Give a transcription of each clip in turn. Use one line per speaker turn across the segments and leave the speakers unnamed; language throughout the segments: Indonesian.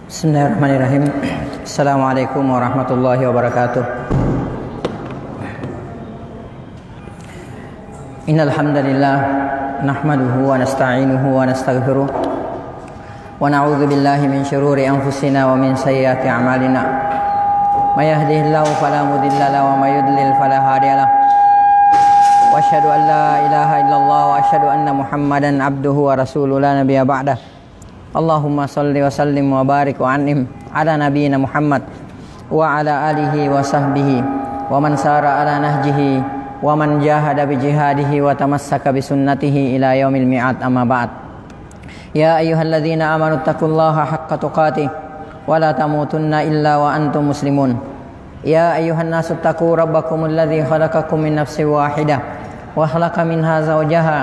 Bismillahirrahmanirrahim. Assalamualaikum warahmatullahi wabarakatuh. Innal hamdalillah nahmaduhu wa nasta'inuhu wa nastaghfiruh wa na'udzu billahi min shururi anfusina wa min sayyiati a'malina. May yahdihillahu fala mudilla lahu wa may yudlil fala hadiyalah. Wa asyhadu an la ilaha illallah wa asyhadu anna Muhammadan abduhu wa rasuluhu la nabiyya ba'dah. Allahumma salli wa sallim wa barik wa an'im ala nabiyyina Muhammad wa ala alihi wa sahbihi wa man sara ala nahjihi wa man jahada bi jihadihi wa tamassaka bi sunnatihi ila yaumil mi'ad, amma ba'd. Ya ayyuhalladzina amanu taqullaha haqqa tuqatih wa la tamutunna illa wa antum muslimun. Ya ayyuhan nasu taqu rabbakumul ladzi khalaqakum min nafsin wahidah wa khalaqa minha zawjaha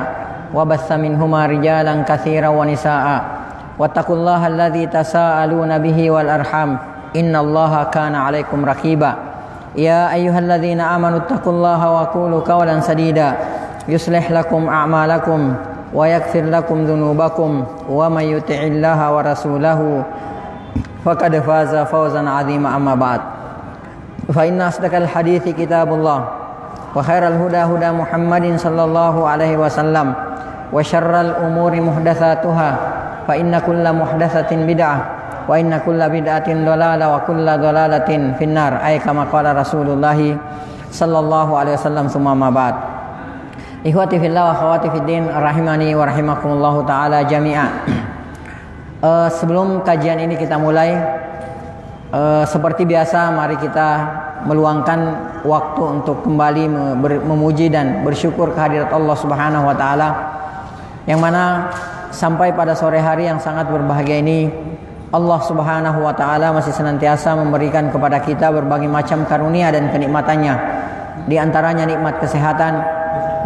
wa batha minhuma rijalan katsiran wa nisaa'a. Wattaqullaha alladzi tasaaluna bihi wal arham innallaha kana 'alaikum raqiba. Ya ayyuhalladzina amanu taqullaha wa qulu qawlan sadida yuslih lakum a'malakum wa yaghfir lakum dhunubakum wa may yuti'illaha wa rasulahu faqad faza fawzan 'azima, amma ba'd. Fa inna asdaqal hadithi kitabullah wa khairal huda huda Muhammadin sallallahu alaihi wasallam wa syarral umuri muhdatsatuha fa inna kulla muhdatsatin bid'ah wa inna kulla bid'atin dhalalah wa kulla dhalalatin finnar, ay kama qala Rasulullah sallallahu alaihi wasallam. Summa ma ba'd. Ikhwati fillah wa akhwati fiddin rahimani wa rahimakumullah taala jami'a. Sebelum kajian ini kita mulai, seperti biasa mari kita meluangkan waktu untuk kembali memuji dan bersyukur kehadirat Allah Subhanahu wa taala, yang mana sampai pada sore hari yang sangat berbahagia ini Allah Subhanahu wa taala masih senantiasa memberikan kepada kita berbagai macam karunia dan kenikmatannya. Di antaranya nikmat kesehatan,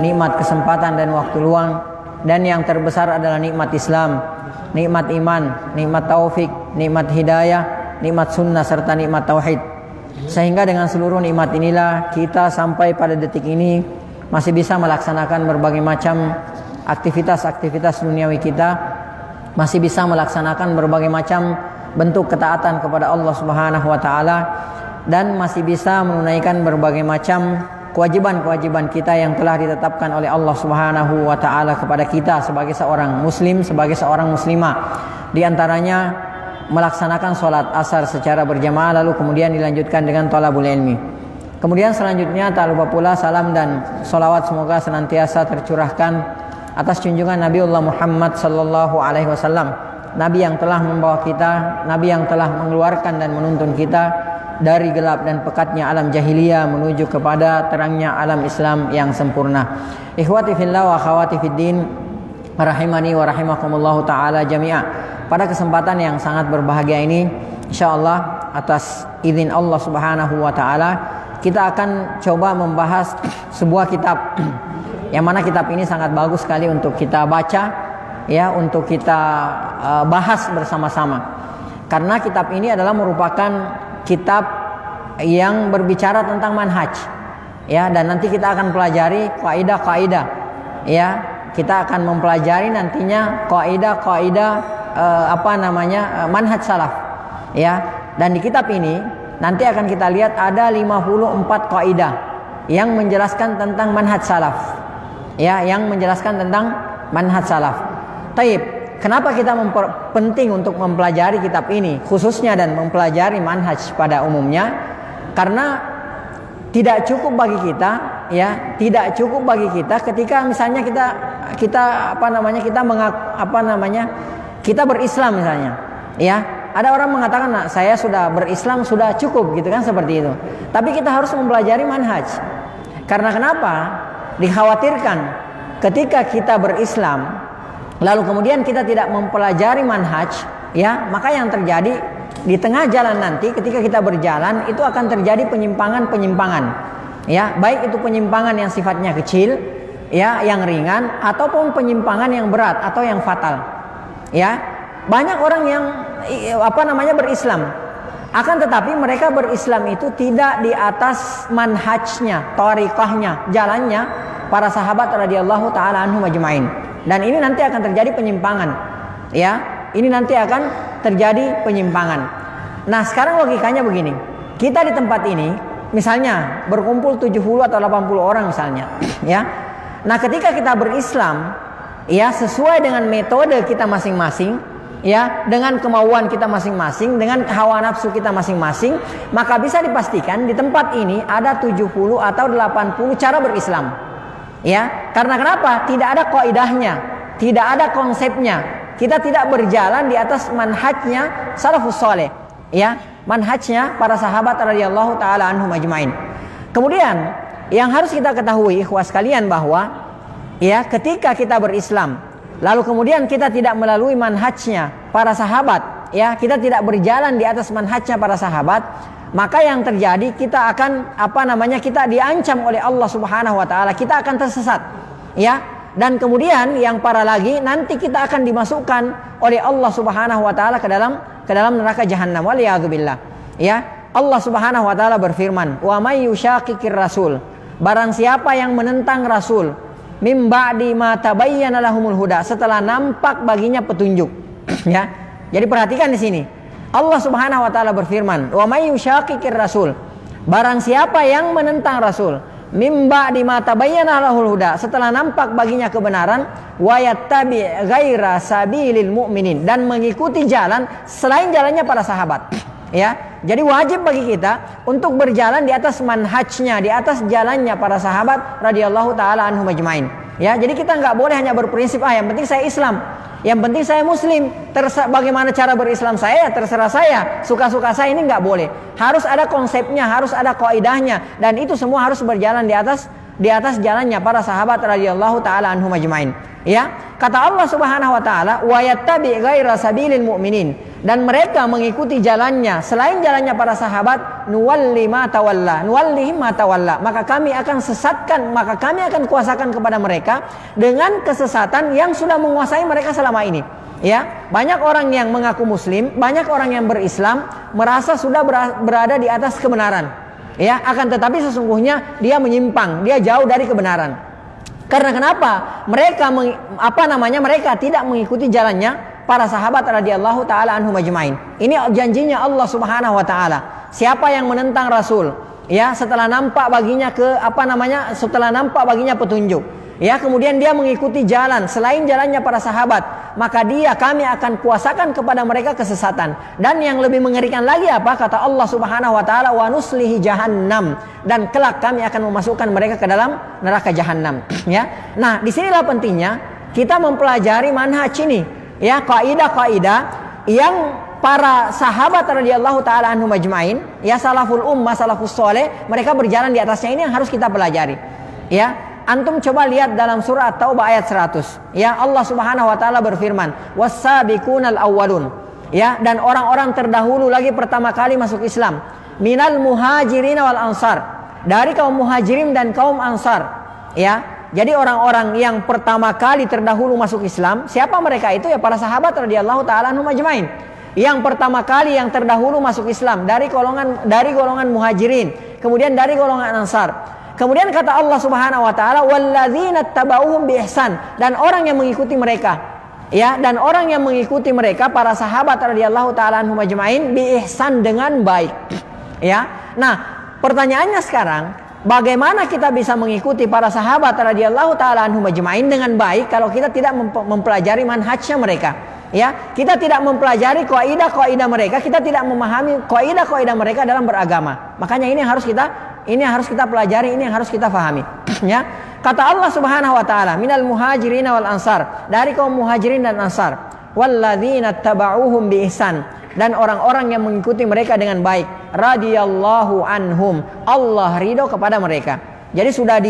nikmat kesempatan dan waktu luang, dan yang terbesar adalah nikmat Islam, nikmat iman, nikmat taufik, nikmat hidayah, nikmat sunnah serta nikmat tauhid. Sehingga dengan seluruh nikmat inilah kita sampai pada detik ini masih bisa melaksanakan berbagai macam aktivitas-aktivitas duniawi kita, masih bisa melaksanakan berbagai macam bentuk ketaatan kepada Allah Subhanahu wa taala, dan masih bisa menunaikan berbagai macam kewajiban-kewajiban kita yang telah ditetapkan oleh Allah Subhanahu wa taala kepada kita sebagai seorang muslim, sebagai seorang muslimah. Di antaranya melaksanakan sholat asar secara berjamaah, lalu kemudian dilanjutkan dengan thalabul ilmi. Kemudian selanjutnya tak lupa pula salam dan sholawat semoga senantiasa tercurahkan atas junjungan Nabiullah Muhammad sallallahu alaihi wasallam, Nabi yang telah membawa kita, Nabi yang telah mengeluarkan dan menuntun kita dari gelap dan pekatnya alam jahiliyah menuju kepada terangnya alam Islam yang sempurna. Ikhwati fillah wa akhwati fiddin rahimani wa rahimakumullah taala jami'a. Pada kesempatan yang sangat berbahagia ini, insyaallah atas izin Allah Subhanahu wa taala, kita akan coba membahas sebuah kitab yang mana kitab ini sangat bagus sekali untuk kita baca, ya, untuk kita bahas bersama-sama. Karena kitab ini adalah merupakan kitab yang berbicara tentang manhaj, ya, dan nanti kita akan pelajari kaidah-kaidah, ya. Kita akan mempelajari nantinya kaidah-kaidah manhaj salaf, ya. Dan di kitab ini nanti akan kita lihat ada 54 kaidah yang menjelaskan tentang manhaj salaf, ya, yang menjelaskan tentang manhaj salaf. Taib, kenapa kita penting untuk mempelajari kitab ini khususnya dan mempelajari manhaj pada umumnya? Karena tidak cukup bagi kita, ya, tidak cukup bagi kita ketika misalnya kita berislam misalnya, ya. Ada orang mengatakan, nah, saya sudah berislam sudah cukup, gitu kan, seperti itu. Tapi kita harus mempelajari manhaj. Karena kenapa? Dikhawatirkan ketika kita berislam lalu kemudian kita tidak mempelajari manhaj, ya, maka yang terjadi di tengah jalan nanti ketika kita berjalan itu akan terjadi penyimpangan-penyimpangan, ya, baik itu penyimpangan yang sifatnya kecil, ya, yang ringan, ataupun penyimpangan yang berat atau yang fatal, ya. Banyak orang yang berislam, akan tetapi mereka berislam itu tidak di atas manhajnya, thariqahnya, jalannya para sahabat radhiyallahu taala anhum ajmain. Dan ini nanti akan terjadi penyimpangan, ya. Ini nanti akan terjadi penyimpangan. Nah, sekarang logikanya begini. Kita di tempat ini misalnya berkumpul 70 atau 80 orang misalnya, ya. Nah, ketika kita berislam, ya, sesuai dengan metode kita masing-masing, ya, dengan kemauan kita masing-masing, dengan hawa nafsu kita masing-masing, maka bisa dipastikan di tempat ini ada 70 atau 80 cara berislam. Ya, karena kenapa? Tidak ada kaidahnya, tidak ada konsepnya. Kita tidak berjalan di atas manhajnya salafus saleh, ya, manhajnya para sahabat radhiyallahu taala anhum ajmain. Kemudian yang harus kita ketahui ikhwah sekalian bahwa, ya, ketika kita berislam lalu kemudian kita tidak melalui manhajnya para sahabat, ya, kita tidak berjalan di atas manhajnya para sahabat, maka yang terjadi kita akan kita diancam oleh Allah Subhanahu wa taala, kita akan tersesat, ya. Dan kemudian yang parah lagi, nanti kita akan dimasukkan oleh Allah Subhanahu wa taala ke dalam neraka jahanam, waliyadzubillah, ya. Allah Subhanahu wa taala berfirman, "Wa may yushaqiqir rasul," barang siapa yang menentang Rasul, mim ba'di ma tabayyana lahumul huda, setelah nampak baginya petunjuk. Ya. Jadi perhatikan di sini. Allah Subhanahu wa taala berfirman, "Wa may yushaqiqir rasul," barang siapa yang menentang Rasul, mim ba'di ma tabayyana lahul huda, setelah nampak baginya kebenaran, wa yattabi ghaira sabilil mu'minin, dan mengikuti jalan selain jalannya para sahabat. Ya. Jadi wajib bagi kita untuk berjalan di atas manhajnya, di atas jalannya para sahabat radhiyallahu taala anhum ajmain. Ya, jadi kita nggak boleh hanya berprinsip yang penting saya Islam, yang penting saya Muslim, bagaimana cara berislam saya terserah saya, suka-suka saya, ini nggak boleh. Harus ada konsepnya, harus ada kaidahnya, dan itu semua harus berjalan di atas jalannya para sahabat radhiyallahu taala anhum ajmain. Ya, kata Allah Subhanahu wa taala, "Wa yattabi ghaira sabilil mu'minin," dan mereka mengikuti jalannya selain jalannya para sahabat, nuwalli ma tawalla, nuwallihim ma tawalla, maka kami akan sesatkan, maka kami akan kuasakan kepada mereka dengan kesesatan yang sudah menguasai mereka selama ini. Ya, banyak orang yang mengaku muslim, banyak orang yang berislam merasa sudah berada di atas kebenaran. Ya, akan tetapi sesungguhnya dia menyimpang, dia jauh dari kebenaran. Karena kenapa? Mereka tidak mengikuti jalannya para sahabat radhiyallahu taala anhum ajmain. Ini janjinya Allah Subhanahu wa taala. Siapa yang menentang Rasul, ya, setelah nampak baginya setelah nampak baginya petunjuk, ya, kemudian dia mengikuti jalan selain jalannya para sahabat, maka kami akan kuasakan kepada mereka kesesatan. Dan yang lebih mengerikan lagi apa? Kata Allah Subhanahu wa taala, "Wa nuslihi jahannam," dan kelak kami akan memasukkan mereka ke dalam neraka jahanam. Ya. Nah, disinilah pentingnya kita mempelajari manhaj ini, ya, kaidah-kaidah yang para sahabat radhiyallahu taala anhum ajmain, ya, salaful ummah, salafus saleh, mereka berjalan di atasnya. Ini yang harus kita pelajari. Ya. Antum coba lihat dalam surah At-Taubah ayat 100. Ya, Allah Subhanahu wa taala berfirman, "Was-sabiqunal awwalun." Ya, dan orang-orang terdahulu lagi pertama kali masuk Islam, minal muhajirin wal ansar, dari kaum muhajirin dan kaum ansar. Ya, jadi orang-orang yang pertama kali terdahulu masuk Islam, siapa mereka itu? Ya, para sahabat radhiyallahu taala anhum ajmain. Yang pertama kali yang terdahulu masuk Islam dari golongan muhajirin, kemudian dari golongan ansar. Kemudian kata Allah Subhanahu wa taala, "Walladzina tabauhum biihsan," dan orang yang mengikuti mereka. Ya, dan orang yang mengikuti mereka para sahabat radhiyallahu taala anhum ajmain biihsan, dengan baik. Ya. Nah, pertanyaannya sekarang, bagaimana kita bisa mengikuti para sahabat radhiyallahu taala anhum ajmain dengan baik kalau kita tidak mempelajari manhajnya mereka? Ya, kita tidak mempelajari kaidah-kaidah mereka, kita tidak memahami kaidah-kaidah mereka dalam beragama. Makanya ini yang harus kita pelajari, ini yang harus kita fahami. Ya, kata Allah Subhanahu wa taala, "Minal muhajirin wal ansar," dari kaum muhajirin dan ansar, "Walladzina tabauhum biihsan," dan orang-orang yang mengikuti mereka dengan baik, radhiyallahu anhum, Allah ridho kepada mereka. Jadi sudah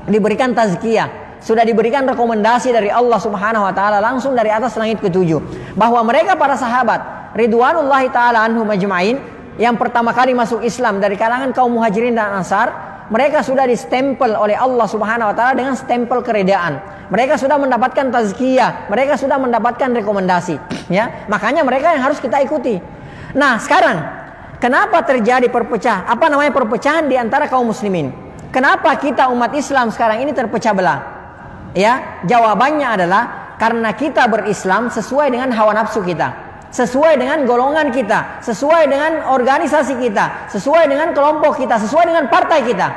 diberikan tazkiyah, sudah diberikan rekomendasi dari Allah Subhanahu wa taala langsung dari atas langit ketujuh, bahwa mereka para sahabat ridwanullahi taala anhum ajmain yang pertama kali masuk Islam dari kalangan kaum muhajirin dan ansar, mereka sudah distempel oleh Allah Subhanahu wa taala dengan stempel keredaan. Mereka sudah mendapatkan tazkiyah, mereka sudah mendapatkan rekomendasi, ya. Makanya mereka yang harus kita ikuti. Nah, sekarang kenapa terjadi perpecahan di antara kaum muslimin? Kenapa kita umat Islam sekarang ini terpecah belah? Ya, jawabannya adalah Karena kita berislam sesuai dengan hawa nafsu kita, sesuai dengan golongan kita, sesuai dengan organisasi kita, sesuai dengan kelompok kita, sesuai dengan partai kita.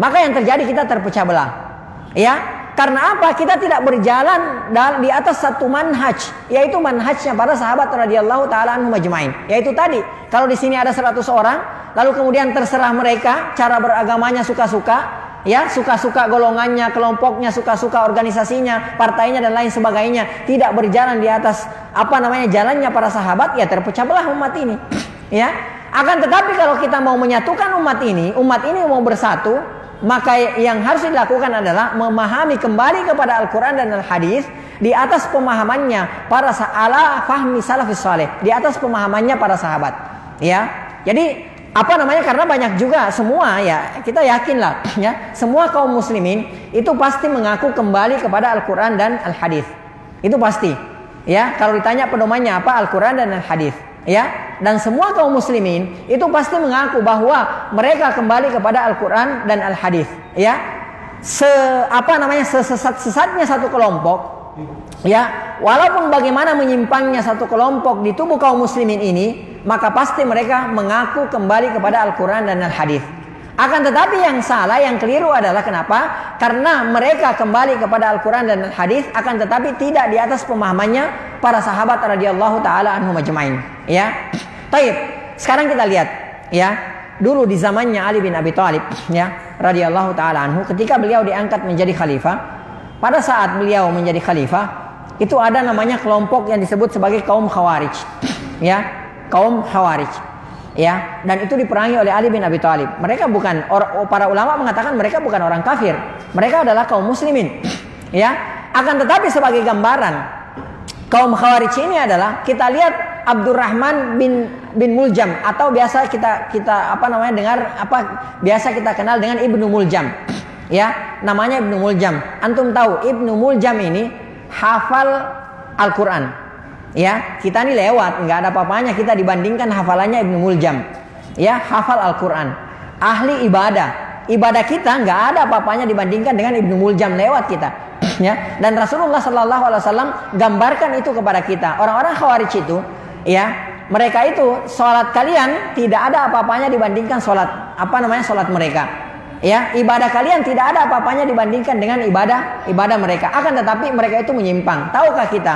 Maka yang terjadi kita terpecah belah. Ya, karena apa? Kita tidak berjalan di atas satu manhaj, yaitu manhajnya para sahabat radhiyallahu taala anhum ajmain. Yaitu tadi, kalau di sini ada 100 orang, lalu kemudian terserah mereka cara beragamanya suka-suka. Ya, suka-suka golongannya, kelompoknya, suka-suka organisasinya, partainya dan lain sebagainya, tidak berjalan di atas jalannya para sahabat, ya terpecah belah umat ini. Ya, akan tetapi kalau kita mau menyatukan umat ini mau bersatu, maka yang harus dilakukan adalah memahami kembali kepada Al-Quran dan Al-Hadis di atas pemahamannya para ala fahmi salafis saleh, di atas pemahamannya para sahabat. Ya, jadi karena banyak juga semua, ya kita yakin lah, ya semua kaum muslimin itu pasti mengaku kembali kepada Al-Quran dan Al-Hadis. Itu pasti. Ya, kalau ditanya pedomannya apa, Al-Quran dan Al-Hadis. Ya, dan semua kaum muslimin itu pasti mengaku bahwa mereka kembali kepada Al-Quran dan Al-Hadis. Ya, sesat-sesatnya satu kelompok, ya walaupun bagaimana menyimpangnya satu kelompok di tubuh kaum muslimin ini, maka pasti mereka mengaku kembali kepada Al-Quran dan Al-Hadis. Akan tetapi yang salah, yang keliru adalah kenapa? Karena mereka kembali kepada Al-Quran dan Al-Hadis, akan tetapi tidak di atas pemahamannya para sahabat radhiyallahu taala anhum ajmain. Ya, taib. Sekarang kita lihat, ya dulu di zamannya Ali bin Abi Thalib, ya radhiyallahu taala anhu, ketika beliau diangkat menjadi khalifah, pada saat beliau menjadi khalifah, itu ada namanya kelompok yang disebut sebagai kaum Khawarij. Ya, kaum Khawarij, ya, dan itu diperangi oleh Ali bin Abi Thalib. Mereka bukan, para ulama mengatakan mereka bukan orang kafir, mereka adalah kaum muslimin. Ya, akan tetapi sebagai gambaran kaum Khawarij ini adalah, kita lihat Abdurrahman bin Muljam, atau biasa kita biasa kita kenal dengan Ibnu Muljam. Ya, namanya Ibnu Muljam. Antum tahu Ibnu Muljam ini hafal Al-Quran. Ya, kita ini lewat, nggak ada apa-apanya kita dibandingkan hafalannya Ibnu Muljam. Ya, hafal Al-Quran, ahli ibadah kita nggak ada apa-apanya dibandingkan dengan Ibnu Muljam, lewat kita. Ya, dan Rasulullah Sallallahu Alaihi Wasallam gambarkan itu kepada kita. Orang-orang Khawarij itu, ya mereka itu sholat kalian tidak ada apa-apanya dibandingkan sholat mereka. Ya, ibadah kalian tidak ada apa-apanya dibandingkan dengan ibadah mereka. Akan tetapi mereka itu menyimpang. Tahukah kita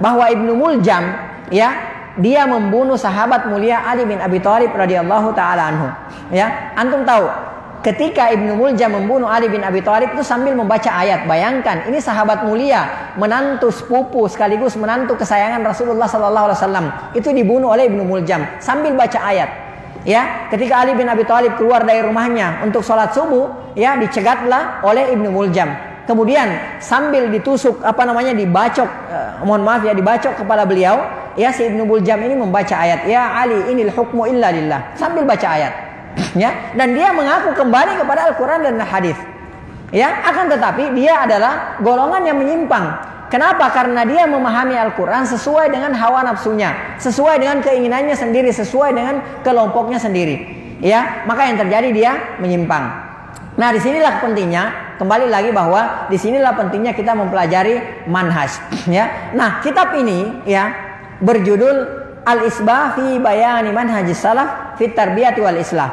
bahwa Ibnu Muljam, ya dia membunuh sahabat mulia Ali bin Abi Thalib radhiyallahu taala anhu. Ya, antum tahu ketika Ibnu Muljam membunuh Ali bin Abi Thalib itu sambil membaca ayat. Bayangkan, ini sahabat mulia, menantu sepupu sekaligus menantu kesayangan Rasulullah sallallahu alaihi wasallam, itu dibunuh oleh Ibnu Muljam sambil baca ayat. Ya, ketika Ali bin Abi Thalib keluar dari rumahnya untuk sholat subuh, ya dicegatlah oleh Ibnu Muljam. Kemudian sambil ditusuk dibacok, dibacok kepala beliau, ya si Ibnu Muljam ini membaca ayat, ya Ali inil hukmu illa lillah, sambil baca ayat. Ya, dan dia mengaku kembali kepada Al-Quran dan Hadis. Ya, akan tetapi dia adalah golongan yang menyimpang. Kenapa? Karena dia memahami Al-Quran sesuai dengan hawa nafsunya, sesuai dengan keinginannya sendiri, sesuai dengan kelompoknya sendiri. Ya, maka yang terjadi dia menyimpang. Nah, disinilah pentingnya, kembali lagi bahwa disinilah pentingnya kita mempelajari manhaj. Ya, nah kitab ini ya berjudul Al-Isbah fi Bayani Manhajis Salaf fit Tarbiyati wal Islah.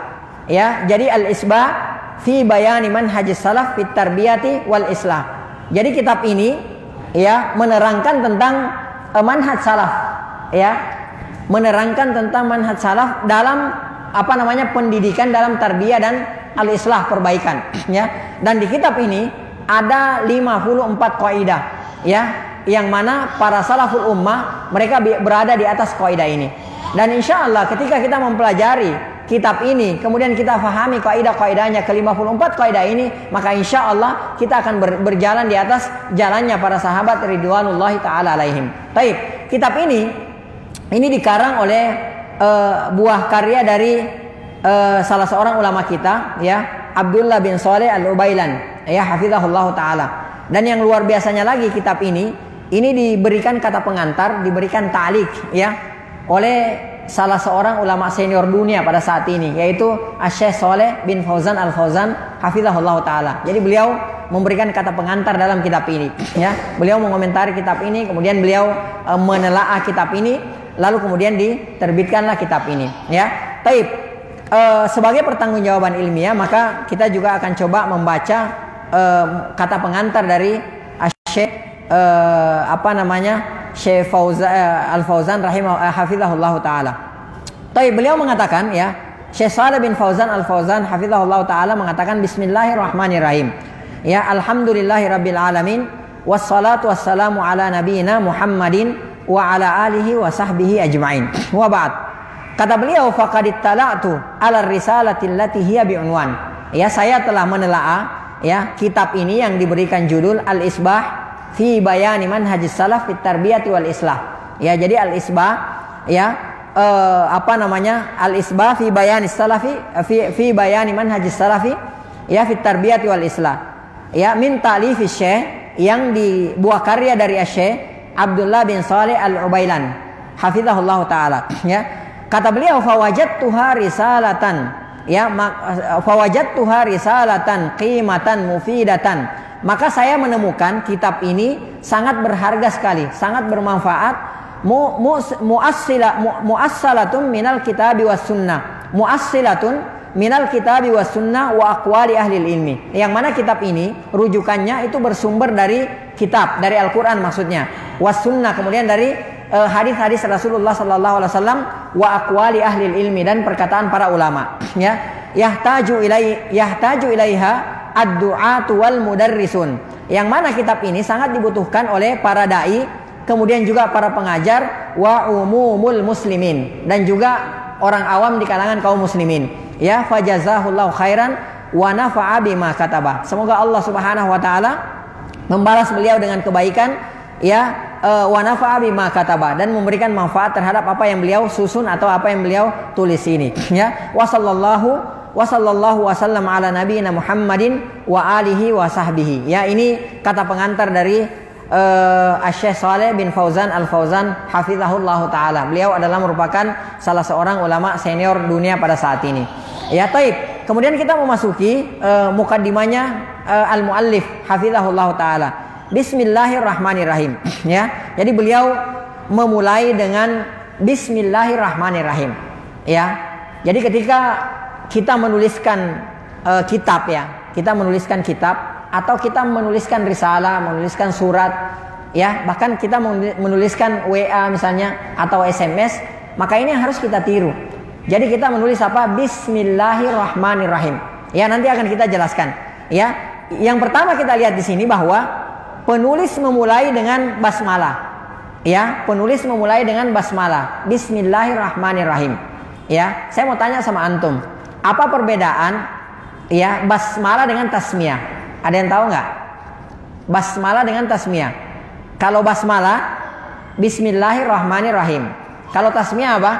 Ya, jadi Al-Isbah fi Bayani Manhajis Salaf fit Tarbiyati wal Islah. Jadi kitab ini ya menerangkan tentang manhaj salaf, ya menerangkan tentang manhaj salaf dalam pendidikan, dalam tarbiyah dan al-islah, perbaikan. Ya, dan di kitab ini ada 54 kaidah, ya yang mana para salaful ummah mereka berada di atas kaidah ini. Dan insya Allah ketika kita mempelajari kitab ini, kemudian kita fahami kaidah-kaidahnya, ke-54 kaidah ini, maka insya Allah kita akan berjalan di atas jalannya para sahabat ridwanullahi ta'ala alaihim. Baik, kitab ini dikarang oleh buah karya dari salah seorang ulama kita, ya Abdullah bin Saleh Al-Ubailan, ya hafizahullah ta'ala. Dan yang luar biasanya lagi, kitab ini diberikan kata pengantar, diberikan ta'liq, ya oleh salah seorang ulama senior dunia pada saat ini, yaitu Syekh Shalih bin Fauzan Al-Fauzan hafizahullah ta'ala. Jadi beliau memberikan kata pengantar dalam kitab ini. Ya, beliau mengomentari kitab ini, kemudian beliau menelaah kitab ini, lalu kemudian diterbitkanlah kitab ini. Ya, taib. Sebagai pertanggungjawaban ilmiah, maka kita juga akan coba membaca kata pengantar dari Syekh Syekh Al-Fauzan hafizahullah taala. Tapi beliau mengatakan, ya, Syekh Shalih bin Fauzan Al-Fauzan hafizahullah taala mengatakan bismillahirrahmanirrahim. Ya, alhamdulillahirabbil alamin wassalatu wassalamu ala nabiyyina Muhammadin wa ala alihi wa sahbihi ajmain. Wa ba'd. Kata beliau, faqad ittala'tu 'ala risalati allati hiya bi'unwan. Ya, saya telah menelaah, ya, kitab ini yang diberikan judul Al-Isbah fi bayani manhajis salaf fit tarbiyati wal islah. Ya, jadi al-isbah, ya, al-isbah fi bayani salafi fi bayani manhajis salafi, ya, fit tarbiyati wal islah. Ya, min ta'lifi Syekh, yang dibuah karya dari Syekh Abdullah bin Shalih Al-Ubailan hafizahullah taala. Ya, kata beliau, fawajadtuha risalatan, ya, fawajadtuha risalatan qimatan mufidatan. Maka saya menemukan kitab ini sangat berharga sekali, sangat bermanfaat. Mu'assilatun minal kitabi was sunnah. Mu'assilatun minal kitabi was sunnah wa aqwali ahli ilmi. Yang mana kitab ini rujukannya itu bersumber dari kitab, dari Al-Quran maksudnya. Was sunnah, kemudian dari hadis-hadis Rasulullah sallallahu alaihi wasallam, wa aqwali ahli ilmi, dan perkataan para ulama. Ya, yahtaju ilaiha ad-du'atu wal mudarrisun. Yang mana kitab ini sangat dibutuhkan oleh para dai, kemudian juga para pengajar, wa umumul muslimin, dan juga orang awam di kalangan kaum muslimin. Ya, fajazahullahu khairan wa nafa'a bima kataba. Semoga Allah Subhanahu wa taala membalas beliau dengan kebaikan, ya, wa nafa'a bima kataba, dan memberikan manfaat terhadap apa yang beliau susun atau apa yang beliau tulis ini. Ya, wa sallallahu wasallam ala nabiyina Muhammadin wa alihi wa sahbihi. Ya, ini kata pengantar dari Syekh Shalih bin Fauzan Al-Fauzan hafizahullah taala. Beliau adalah merupakan salah seorang ulama senior dunia pada saat ini. Ya, taib. Kemudian kita memasuki mukaddimahnya al-muallif hafizahullah taala. Bismillahirrahmanirrahim. Ya, jadi beliau memulai dengan bismillahirrahmanirrahim. Ya, jadi ketika kita menuliskan kitab, ya, kita menuliskan kitab atau kita menuliskan risalah, menuliskan surat, ya, bahkan kita menuliskan WA misalnya atau SMS, maka ini harus kita tiru. Jadi kita menulis apa? Bismillahirrahmanirrahim. Ya, nanti akan kita jelaskan. Ya, yang pertama kita lihat di sini bahwa penulis memulai dengan basmalah. Ya, penulis memulai dengan basmalah. Bismillahirrahmanirrahim. Ya, saya mau tanya sama antum. Apa perbedaan, ya, basmalah dengan tasmiyah? Ada yang tahu nggak? Basmalah dengan tasmiyah. Kalau basmalah, bismillahirrahmanirrahim. Kalau tasmiyah apa?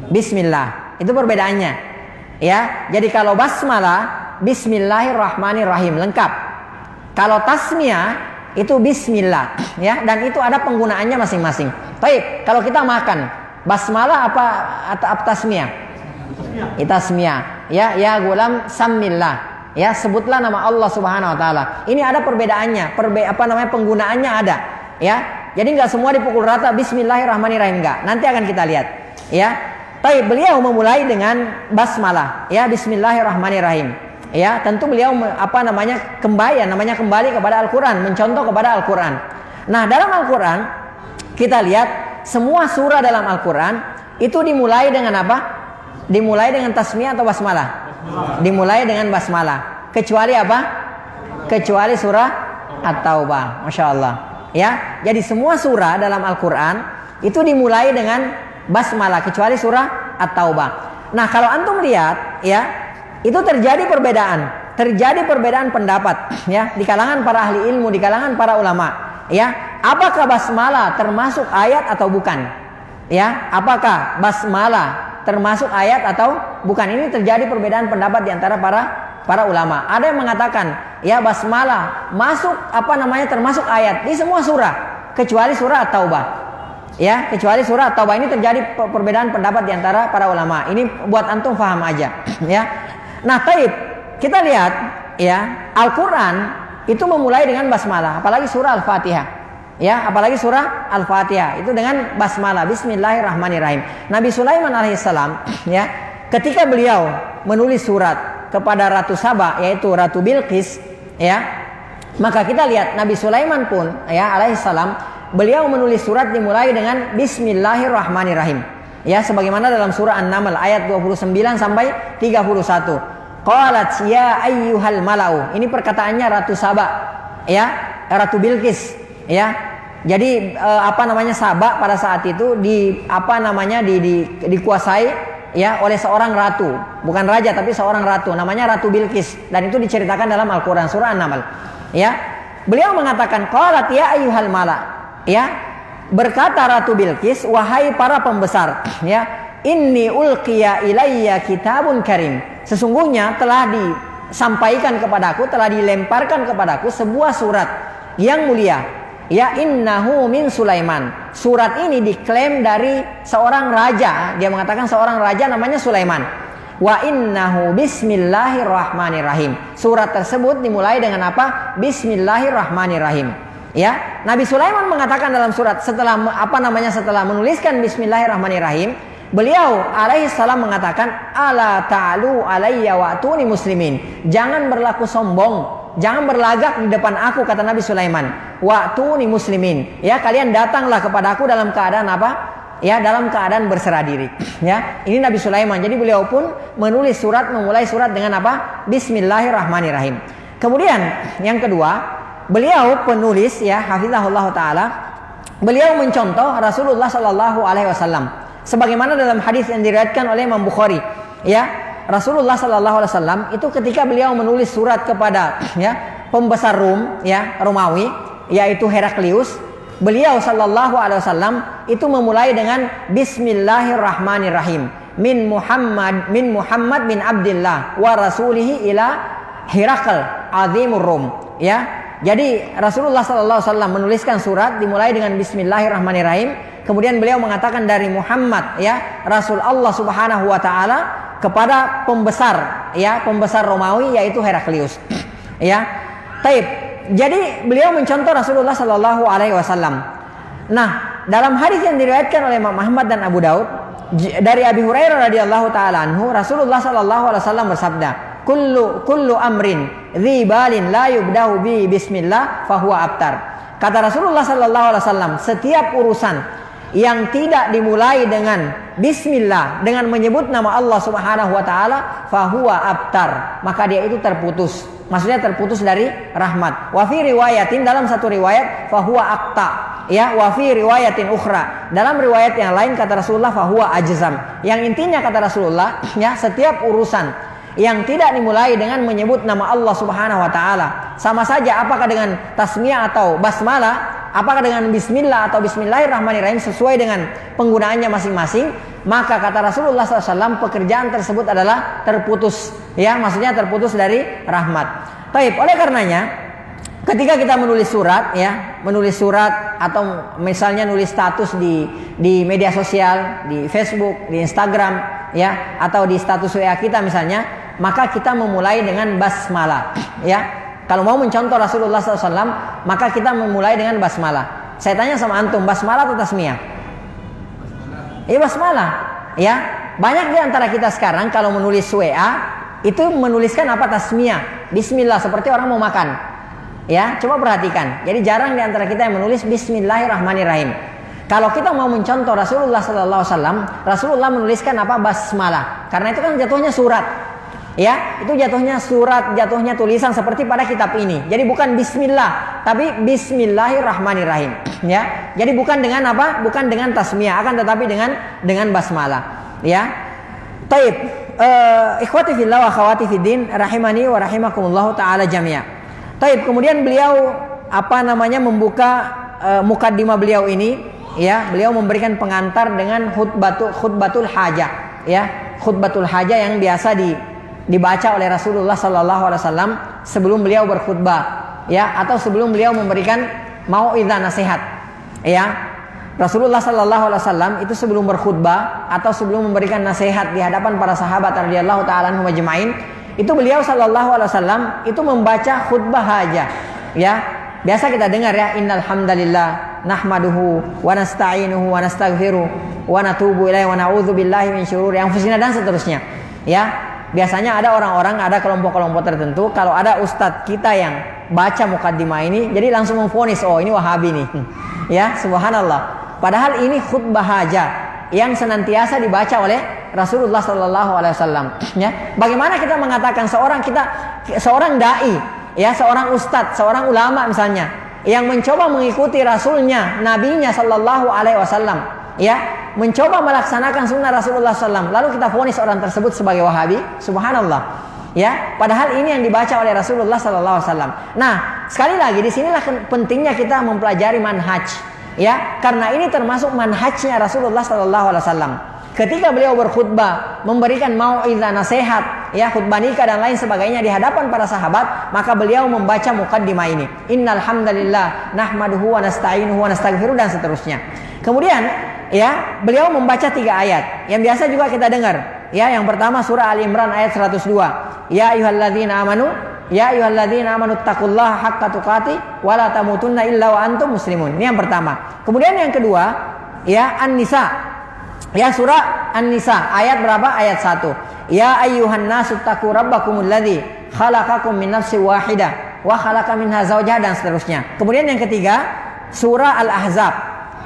Bismillah. Itu perbedaannya. Ya, jadi kalau basmalah, bismillahirrahmanirrahim, lengkap. Kalau tasmiyah itu bismillah, ya, dan itu ada penggunaannya masing-masing. Baik, kalau kita makan, basmalah apa atau tasmiyah? Tasmiyah. Ya gulam samillah. Ya, sebutlah nama Allah Subhanahu wa taala. Ini ada perbedaannya. Penggunaannya ada. Ya. Jadi enggak semua dipukul rata bismillahirrahmanirrahim, enggak. Nanti akan kita lihat. Ya. Tapi beliau memulai dengan basmalah. Ya, bismillahirrahmanirrahim. Ya, tentu beliau kembali kepada Al-Qur'an, mencontoh kepada Al-Qur'an. Nah, dalam Al-Qur'an kita lihat semua surah dalam Al-Qur'an itu dimulai dengan apa? Dimulai dengan tasmiyah atau basmalah? Dimulai dengan basmalah. Kecuali apa? Kecuali surah At-Taubah. Masya Allah. Ya, jadi semua surah dalam Al-Quran itu dimulai dengan basmalah, kecuali surah At-Taubah. Nah, kalau antum lihat, ya, itu terjadi perbedaan pendapat, ya, di kalangan para ahli ilmu, di kalangan para ulama. Ya, apakah basmalah termasuk ayat atau bukan? Ya, apakah basmalah termasuk ayat atau bukan? Ini terjadi perbedaan pendapat di antara para ulama. Ada yang mengatakan, ya, basmalah masuk termasuk ayat di semua surah kecuali surah At-Taubah. Ya, kecuali surah At-Taubah. Ini terjadi perbedaan pendapat di antara para ulama. Ini buat antum paham aja, ya. Nah, taib, kita lihat, ya, Al-Qur'an itu memulai dengan basmalah, apalagi surah Al-Fatihah. Ya, apalagi surah Al-Fatihah itu dengan basmalah, bismillahirrahmanirrahim. Nabi Sulaiman alaihissalam, ya, ketika beliau menulis surat kepada Ratu Saba, yaitu Ratu Bilqis, ya, maka kita lihat Nabi Sulaiman pun, ya, alaihissalam, beliau menulis surat dimulai dengan bismillahirrahmanirrahim. Ya, sebagaimana dalam surah An-Naml ayat 29 sampai 31. Qalat ya ayyuhal malau. Ini perkataannya Ratu Saba, ya, Ratu Bilqis, ya. Jadi Saba pada saat itu dikuasai, ya, oleh seorang ratu, bukan raja tapi seorang ratu, namanya Ratu Bilqis, dan itu diceritakan dalam Al-Qur'an surah An-Naml. Ya. Beliau mengatakan qalat ya ayyuhal mala. Ya. Berkata Ratu Bilqis, wahai para pembesar, ya, inni ulqiya ilayya kitabun karim. Sesungguhnya telah disampaikan kepadaku, telah dilemparkan kepadaku sebuah surat yang mulia. Ya, innahu min Sulaiman. Surat ini diklaim dari seorang raja. Dia mengatakan seorang raja namanya Sulaiman. Wa innahu bismillahirrahmanirrahim. Surat tersebut dimulai dengan apa? Bismillahirrahmanirrahim. Ya, Nabi Sulaiman mengatakan dalam surat setelah menuliskan bismillahirrahmanirrahim, beliau alaihissalam mengatakan ala ta'alu alayya wa'tuni muslimin. Jangan berlaku sombong, jangan berlagak di depan aku, kata Nabi Sulaiman. Wa'tuni muslimin. Ya, kalian datanglah kepada aku dalam keadaan apa? Ya, dalam keadaan berserah diri. Ya, ini Nabi Sulaiman. Jadi beliau pun memulai surat dengan apa? Bismillahirrahmanirrahim. Kemudian yang kedua, beliau penulis, ya, hafizahullah taala, beliau mencontoh Rasulullah sallallahu alaihi wasallam. Sebagaimana dalam hadis yang diriwayatkan oleh Imam Bukhari, ya, Rasulullah sallallahu alaihi wasallam itu ketika beliau menulis surat kepada, ya, pembesar Rum, ya, Romawi, yaitu Heraklius, beliau sallallahu alaihi wasallam itu memulai dengan bismillahirrahmanirrahim. Min Muhammad bin Abdullah wa rasulihi ila Herakl azimur Rum, ya. Jadi Rasulullah sallallahu alaihi wasallam menuliskan surat dimulai dengan bismillahirrahmanirrahim. Kemudian beliau mengatakan dari Muhammad, ya, Rasul Allah Subhanahu wa taala, kepada pembesar, ya, pembesar Romawi yaitu Heraklius. Ya. Taib. Jadi beliau mencontoh Rasulullah sallallahu alaihi wasallam. Nah, dalam hadis yang diriwayatkan oleh Imam Ahmad dan Abu Daud dari Abi Hurairah radhiyallahu taala anhu, Rasulullah sallallahu alaihi wasallam bersabda, Kullu amrin dzibalin la yubdahu bi bismillah fahuwa abtar. Kata Rasulullah sallallahu alaihi wasallam, setiap urusan yang tidak dimulai dengan bismillah, dengan menyebut nama Allah Subhanahu wa taala, fahuwa abtar, maka dia itu terputus. Maksudnya terputus dari rahmat. Wa fi riwayatin, dalam satu riwayat, fahuwa aqta. Ya, wa fi riwayatin ukhra, dalam riwayat yang lain kata Rasulullah, fahuwa ajzam. Yang intinya kata Rasulullah, ya, setiap urusan yang tidak dimulai dengan menyebut nama Allah Subhanahu wa taala, sama saja apakah dengan tasmiyah atau basmalah, apakah dengan bismillah atau bismillahirrahmanirrahim, sesuai dengan penggunaannya masing-masing, maka kata Rasulullah SAW pekerjaan tersebut adalah terputus, ya, maksudnya terputus dari rahmat. Baik, oleh karenanya ketika kita menulis surat, ya, menulis surat atau misalnya nulis status di media sosial, di Facebook, di Instagram, ya, atau di status WA kita misalnya, maka kita memulai dengan basmalah, ya. Kalau mau mencontoh Rasulullah SAW, maka kita memulai dengan basmalah. Saya tanya sama antum, basmalah atau tasmiyah? Basmalah, ya. Banyak di antara kita sekarang kalau menulis WA itu menuliskan apa? Tasmiyah, bismillah, seperti orang mau makan. Ya, coba perhatikan. Jadi jarang di antara kita yang menulis bismillahirrahmanirrahim. Kalau kita mau mencontoh Rasulullah SAW, Rasulullah menuliskan apa? Basmalah. Karena itu kan jatuhnya surat. Ya, itu jatuhnya surat, jatuhnya tulisan seperti pada kitab ini. Jadi bukan bismillah, tapi bismillahirrahmanirrahim. Ya, jadi bukan dengan apa? Bukan dengan tasmiyah, akan tetapi dengan basmalah. Ya, taib. Ikhwati fillah wa akhwati fiddin, rahimani wa rahimakumullah taala jami'a. Taib. Kemudian beliau membuka mukaddimah beliau ini. Ya, beliau memberikan pengantar dengan khutbatul hajah. Ya, khutbatul hajah yang biasa dibaca oleh Rasulullah sallallahu alaihi wasallam sebelum beliau berkhutbah, ya, atau sebelum beliau memberikan mau'izah, nasihat. Ya, Rasulullah sallallahu alaihi wasallam itu sebelum berkhutbah atau sebelum memberikan nasihat di hadapan para sahabat radhiyallahu taala anhum ajma'in, itu beliau sallallahu alaihi wasallam itu membaca khutbah hajah. Ya, biasa kita dengar ya, innal hamdalillah nahmaduhu wa nasta'inuhu wa nastaghfiruh wa natubu ilaihi wa na'udzu billahi min syururi anfusina dan seterusnya. Ya, biasanya ada orang-orang, ada kelompok-kelompok tertentu kalau ada ustadz kita yang baca mukaddimah ini, jadi langsung memvonis, oh ini Wahabi nih. Ya, subhanallah. Padahal ini khutbah hajat yang senantiasa dibaca oleh Rasulullah Sallallahu Alaihi Wasallam. Ya, bagaimana kita mengatakan seorang dai, ya, seorang ustadz, seorang ulama misalnya, yang mencoba mengikuti Rasulnya, Nabinya Sallallahu Alaihi Wasallam, ya, mencoba melaksanakan sunnah Rasulullah SAW, lalu kita vonis orang tersebut sebagai Wahabi, subhanallah. Ya, padahal ini yang dibaca oleh Rasulullah Sallallahu Alaihi Wasallam. Nah, sekali lagi di sinilah pentingnya kita mempelajari manhaj, ya, karena ini termasuk manhajnya Rasulullah Sallallahu Alaihi Wasallam. Ketika beliau berkhutbah, memberikan mau'izah, nasihat, ya, khutbah nikah dan lain sebagainya di hadapan para sahabat, maka beliau membaca mukaddimah ini. Innal hamdalillah nahmaduhu wa nasta'inuhu wa nastaghfiruh dan seterusnya. Kemudian, ya, beliau membaca 3 ayat yang biasa juga kita dengar. Ya, yang pertama surah Ali Imran ayat 102. Ya ayyuhalladzina amanu taqullaha haqqa tuqatih wa la tamutunna illa wa antum muslimun. Ini yang pertama. Kemudian yang kedua, ya, An-Nisa. Ya, surah An-Nisa ayat berapa? Ayat 1. Ya ayyuhan nasu taqu rabbakumul ladzi khalaqakum min nafsin wahidah wa khalaqa minha zawjaha dan seterusnya. Kemudian yang ketiga, surah Al-Ahzab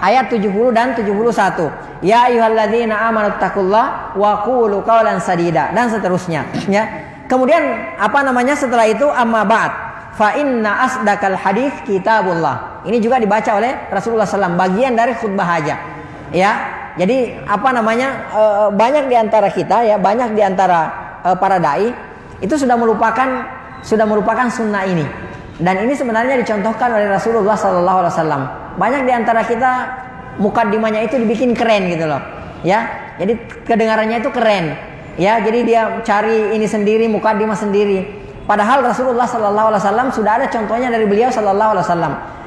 ayat 70 dan 71. Ya ayyuhalladzina amanu taqullaha wa qulu qawlan sadida dan seterusnya, ya. Kemudian setelah itu amma ba'd fa inna asdaqal hadits kitabullah. Ini juga dibaca oleh Rasulullah SAW, bagian dari khutbah hajat. Ya, jadi banyak di antara kita, ya, banyak di antara para dai itu sudah melupakan sunnah ini. Dan ini sebenarnya dicontohkan oleh Rasulullah SAW. Banyak di antara kita mukaddimahnya itu dibikin keren gitu loh, ya. Jadi kedengarannya itu keren, ya. Jadi dia cari ini sendiri, mukaddimah sendiri. Padahal Rasulullah SAW sudah ada contohnya dari beliau SAW.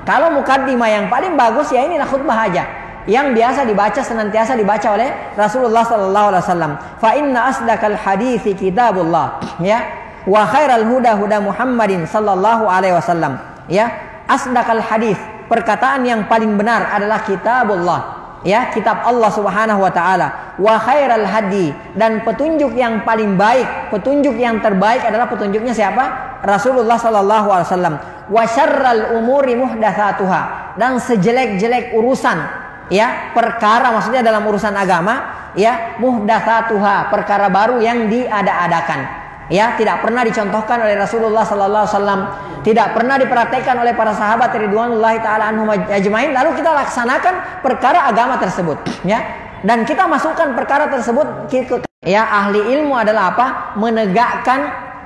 Kalau mukaddimah yang paling bagus, ya inilah khutbah hajat yang biasa dibaca, senantiasa dibaca oleh Rasulullah SAW. Fa inna asdaqal hadithi kitabullah, ya, wa khairal huda Muhammadin sallallahu alaihi wasallam. Ya, asdaqal hadits, perkataan yang paling benar adalah kitabullah, ya, kitab Allah Subhanahu wa taala. Wa khairal hadi, dan petunjuk yang paling baik, petunjuk yang terbaik adalah petunjuknya siapa? Rasulullah sallallahu alaihi wasallam. Wa syarral umuri muhdatsatuha, dan sejelek-jelek urusan, ya, perkara, maksudnya dalam urusan agama, ya, muhdatsatuha, perkara baru yang diada-adakan. Ya, tidak pernah dicontohkan oleh Rasulullah sallallahu alaihi wasallam, tidak pernah diperhatikan oleh para sahabat ridwanullahi taala anhum ajmain, lalu kita laksanakan perkara agama tersebut, ya. Dan kita masukkan perkara tersebut ya, ahli ilmu adalah apa? Menegakkan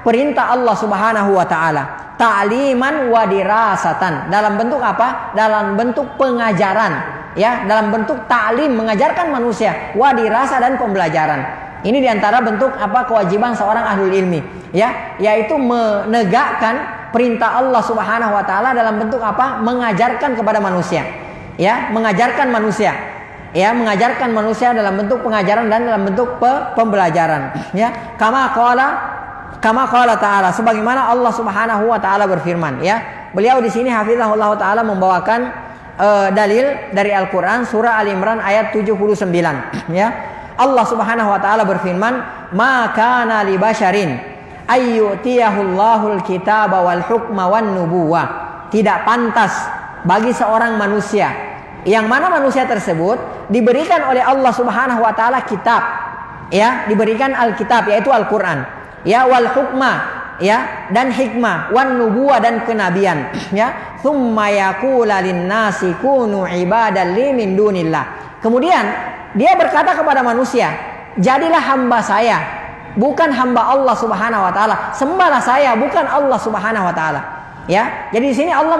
perintah Allah Subhanahu wa taala, ta'liman wa dirasatan. Dalam bentuk apa? Dalam bentuk pengajaran, ya, dalam bentuk ta'lim, mengajarkan manusia, wa dirasa, dan pembelajaran. Ini diantara bentuk apa? Kewajiban seorang ahlul ilmi, ya, yaitu menegakkan perintah Allah Subhanahu wa taala dalam bentuk apa? Mengajarkan kepada manusia, ya, mengajarkan manusia, ya, mengajarkan manusia dalam bentuk pengajaran dan dalam bentuk pembelajaran, ya. Kama qala ta'ala, sebagaimana Allah Subhanahu wa taala berfirman, ya. Beliau di sini hafizahullah taala membawakan dalil dari Al-Qur'an surah Ali Imran ayat 79, ya. Allah Subhanahu wa taala berfirman, "Ma kana li basyarin ayyutiyahul kitaba wal hukma wan nubuwah." Tidak pantas bagi seorang manusia, yang mana manusia tersebut diberikan oleh Allah Subhanahu wa taala kitab, ya, diberikan Alkitab yaitu Al-Qur'an, ya, wal hukma, ya, dan hikmah, wan nubuwah, dan kenabian, ya, tsumma yaqula lin-nasi kunu ibadan li min dunillah. Kemudian dia berkata kepada manusia, jadilah hamba saya, bukan hamba Allah Subhanahu wa taala. Sembahlah saya, bukan Allah Subhanahu wa taala. Ya. Jadi di sini Allah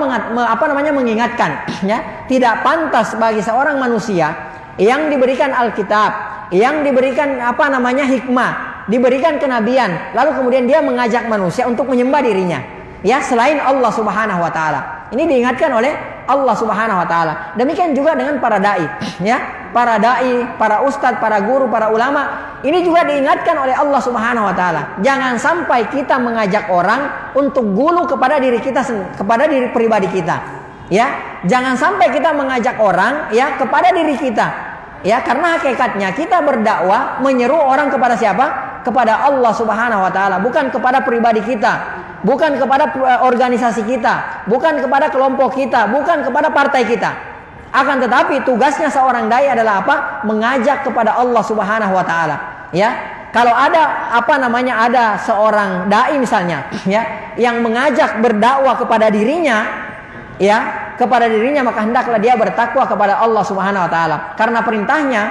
mengingatkan, ya, tidak pantas bagi seorang manusia yang diberikan Alkitab, yang diberikan hikmah, diberikan kenabian, lalu kemudian dia mengajak manusia untuk menyembah dirinya, ya, selain Allah Subhanahu wa taala. Ini diingatkan oleh Allah Subhanahu wa taala. Demikian juga dengan para dai, ya. para dai, para ustadz, para guru, para ulama, ini juga diingatkan oleh Allah Subhanahu wa taala. Jangan sampai kita mengajak orang untuk gulu kepada diri kita, kepada diri pribadi kita. Ya, jangan sampai kita mengajak orang ya kepada diri kita. Ya, karena hakikatnya kita berdakwah menyeru orang kepada siapa? Kepada Allah Subhanahu wa taala, bukan kepada pribadi kita. Bukan kepada organisasi kita, bukan kepada kelompok kita, bukan kepada partai kita. Akan tetapi tugasnya seorang dai adalah apa? Mengajak kepada Allah Subhanahu wa taala. Ya. Kalau ada ada seorang dai misalnya, ya, yang mengajak berdakwah kepada dirinya, ya, kepada dirinya, maka hendaklah dia bertakwa kepada Allah Subhanahu wa taala. Karena perintahnya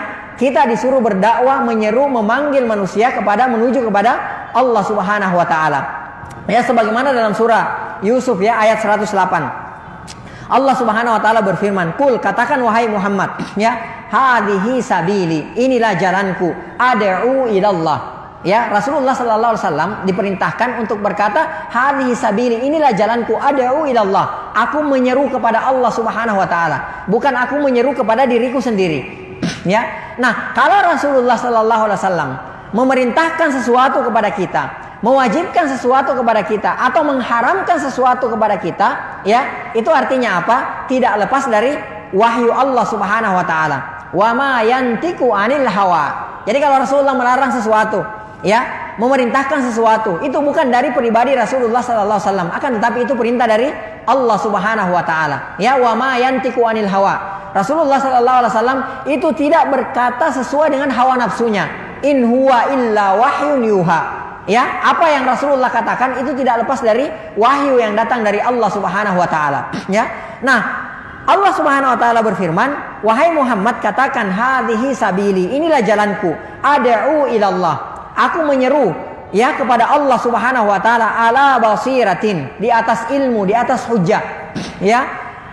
kita disuruh berdakwah, menyeru, memanggil manusia menuju kepada Allah Subhanahu wa taala. Ya, sebagaimana dalam surah Yusuf ya ayat 108. Allah Subhanahu wa taala berfirman, "Qul," katakan wahai Muhammad, ya, "Hadhihi sabili," inilah jalanku, ad'u ilallah. Ya, Rasulullah sallallahu alaihi wasallam diperintahkan untuk berkata, "Hadhihi sabili," inilah jalanku, ad'u ilallah. Aku menyeru kepada Allah Subhanahu wa taala, bukan aku menyeru kepada diriku sendiri. Ya. Nah, kalau Rasulullah sallallahu alaihi wasallam memerintahkan sesuatu kepada kita, mewajibkan sesuatu kepada kita, atau mengharamkan sesuatu kepada kita, ya, itu artinya apa? Tidak lepas dari wahyu Allah Subhanahu wa taala. Wa ma yantiqu 'anil hawa. Jadi kalau Rasulullah melarang sesuatu, ya, memerintahkan sesuatu, itu bukan dari pribadi Rasulullah sallallahu alaihi wasallam, akan tetapi itu perintah dari Allah Subhanahu wa taala. Ya, wa ma yantiqu 'anil hawa. Rasulullah sallallahu alaihi wasallam itu tidak berkata sesuai dengan hawa nafsunya. In huwa illa wahyun yuha. Ya, apa yang Rasulullah katakan itu tidak lepas dari wahyu yang datang dari Allah Subhanahu wa taala. Ya. Nah, Allah Subhanahu wa taala berfirman, "Wahai Muhammad, katakan hadhihi sabili, inilah jalanku, ad'u ilallah." Aku menyeru ya kepada Allah Subhanahu wa taala ala basiratin, di atas ilmu, di atas hujjah. Ya.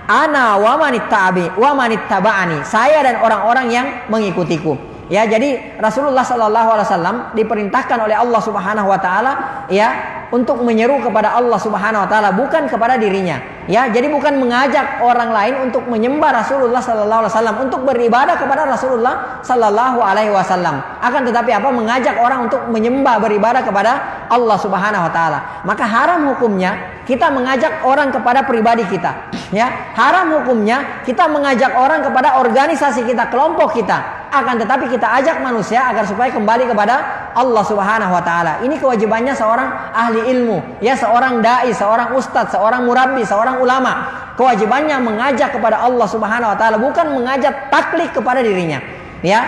Ana wa manittaba'ani, saya dan orang-orang yang mengikutiku. Ya, jadi Rasulullah sallallahu alaihi wasallam diperintahkan oleh Allah Subhanahu wa taala ya untuk menyeru kepada Allah Subhanahu wa taala, bukan kepada dirinya. Ya, jadi bukan mengajak orang lain untuk menyembah Rasulullah sallallahu alaihi wasallam, untuk beribadah kepada Rasulullah sallallahu alaihi wasallam. Akan tetapi apa? Mengajak orang untuk menyembah, beribadah kepada Allah Subhanahu wa taala. Maka haram hukumnya kita mengajak orang kepada pribadi kita. Ya, haram hukumnya kita mengajak orang kepada organisasi kita, kelompok kita. Akan tetapi kita ajak manusia agar supaya kembali kepada Allah Subhanahu wa taala. Ini kewajibannya seorang ahli ilmu, ya, seorang dai, seorang ustadz, seorang murabbi, seorang ulama. Kewajibannya mengajak kepada Allah Subhanahu wa taala, bukan mengajak taklid kepada dirinya. Ya.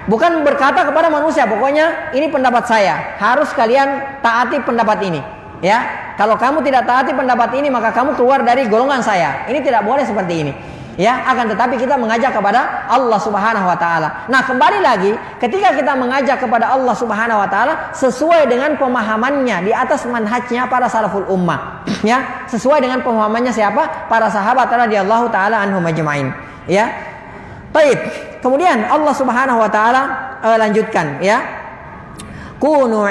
Bukan berkata kepada manusia, pokoknya ini pendapat saya, harus kalian taati pendapat ini. Ya, kalau kamu tidak taati pendapat ini, maka kamu keluar dari golongan saya. Ini tidak boleh seperti ini. Ya, akan tetapi kita mengajak kepada Allah Subhanahu wa taala. Nah, kembali lagi, ketika kita mengajak kepada Allah Subhanahu wa taala sesuai dengan pemahamannya di atas manhajnya para salaful ummah. Ya, sesuai dengan pemahamannya siapa? Para sahabat radhiyallahu taala anhum ajmain. Ya. Baik. Kemudian Allah Subhanahu wa taala lanjutkan, ya. Kunu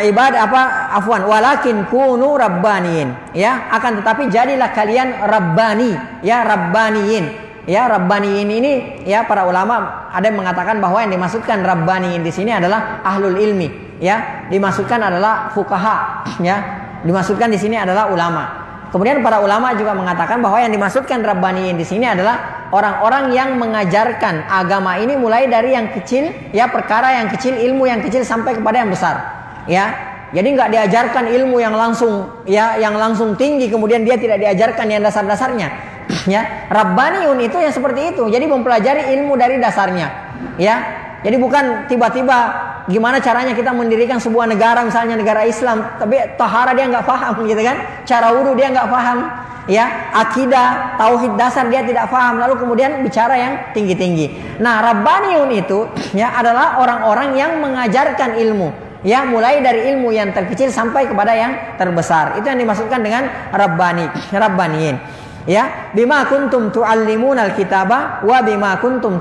walakin kunu rabbaniin. Ya, akan tetapi jadilah kalian rabbani, ya, rabbaniin. Ya, rabbaniin ini ya para ulama ada yang mengatakan bahwa yang dimaksudkan rabbaniin di sini adalah ahlul ilmi, ya, dimaksudkan adalah fuqaha, ya, dimaksudkan di sini adalah ulama. Kemudian para ulama juga mengatakan bahwa yang dimaksudkan rabbaniin di sini adalah orang-orang yang mengajarkan agama ini mulai dari yang kecil, ya, perkara yang kecil, ilmu yang kecil sampai kepada yang besar. Ya, jadi nggak diajarkan ilmu yang langsung, ya, yang langsung tinggi kemudian dia tidak diajarkan yang dasar-dasarnya. Ya, rabbaniun itu yang seperti itu. Jadi mempelajari ilmu dari dasarnya. Ya, jadi bukan tiba-tiba gimana caranya kita mendirikan sebuah negara, misalnya negara Islam, tapi tahara dia nggak paham, gitu kan? Cara wudu dia nggak paham. Ya, akidah, tauhid dasar dia tidak paham. Lalu kemudian bicara yang tinggi-tinggi. Nah, rabbaniun itu ya adalah orang-orang yang mengajarkan ilmu. Ya, mulai dari ilmu yang terkecil sampai kepada yang terbesar. Itu yang dimaksudkan dengan rabbaniin. Ya, bima kuntum tuallimunal kitaba wa bima kuntum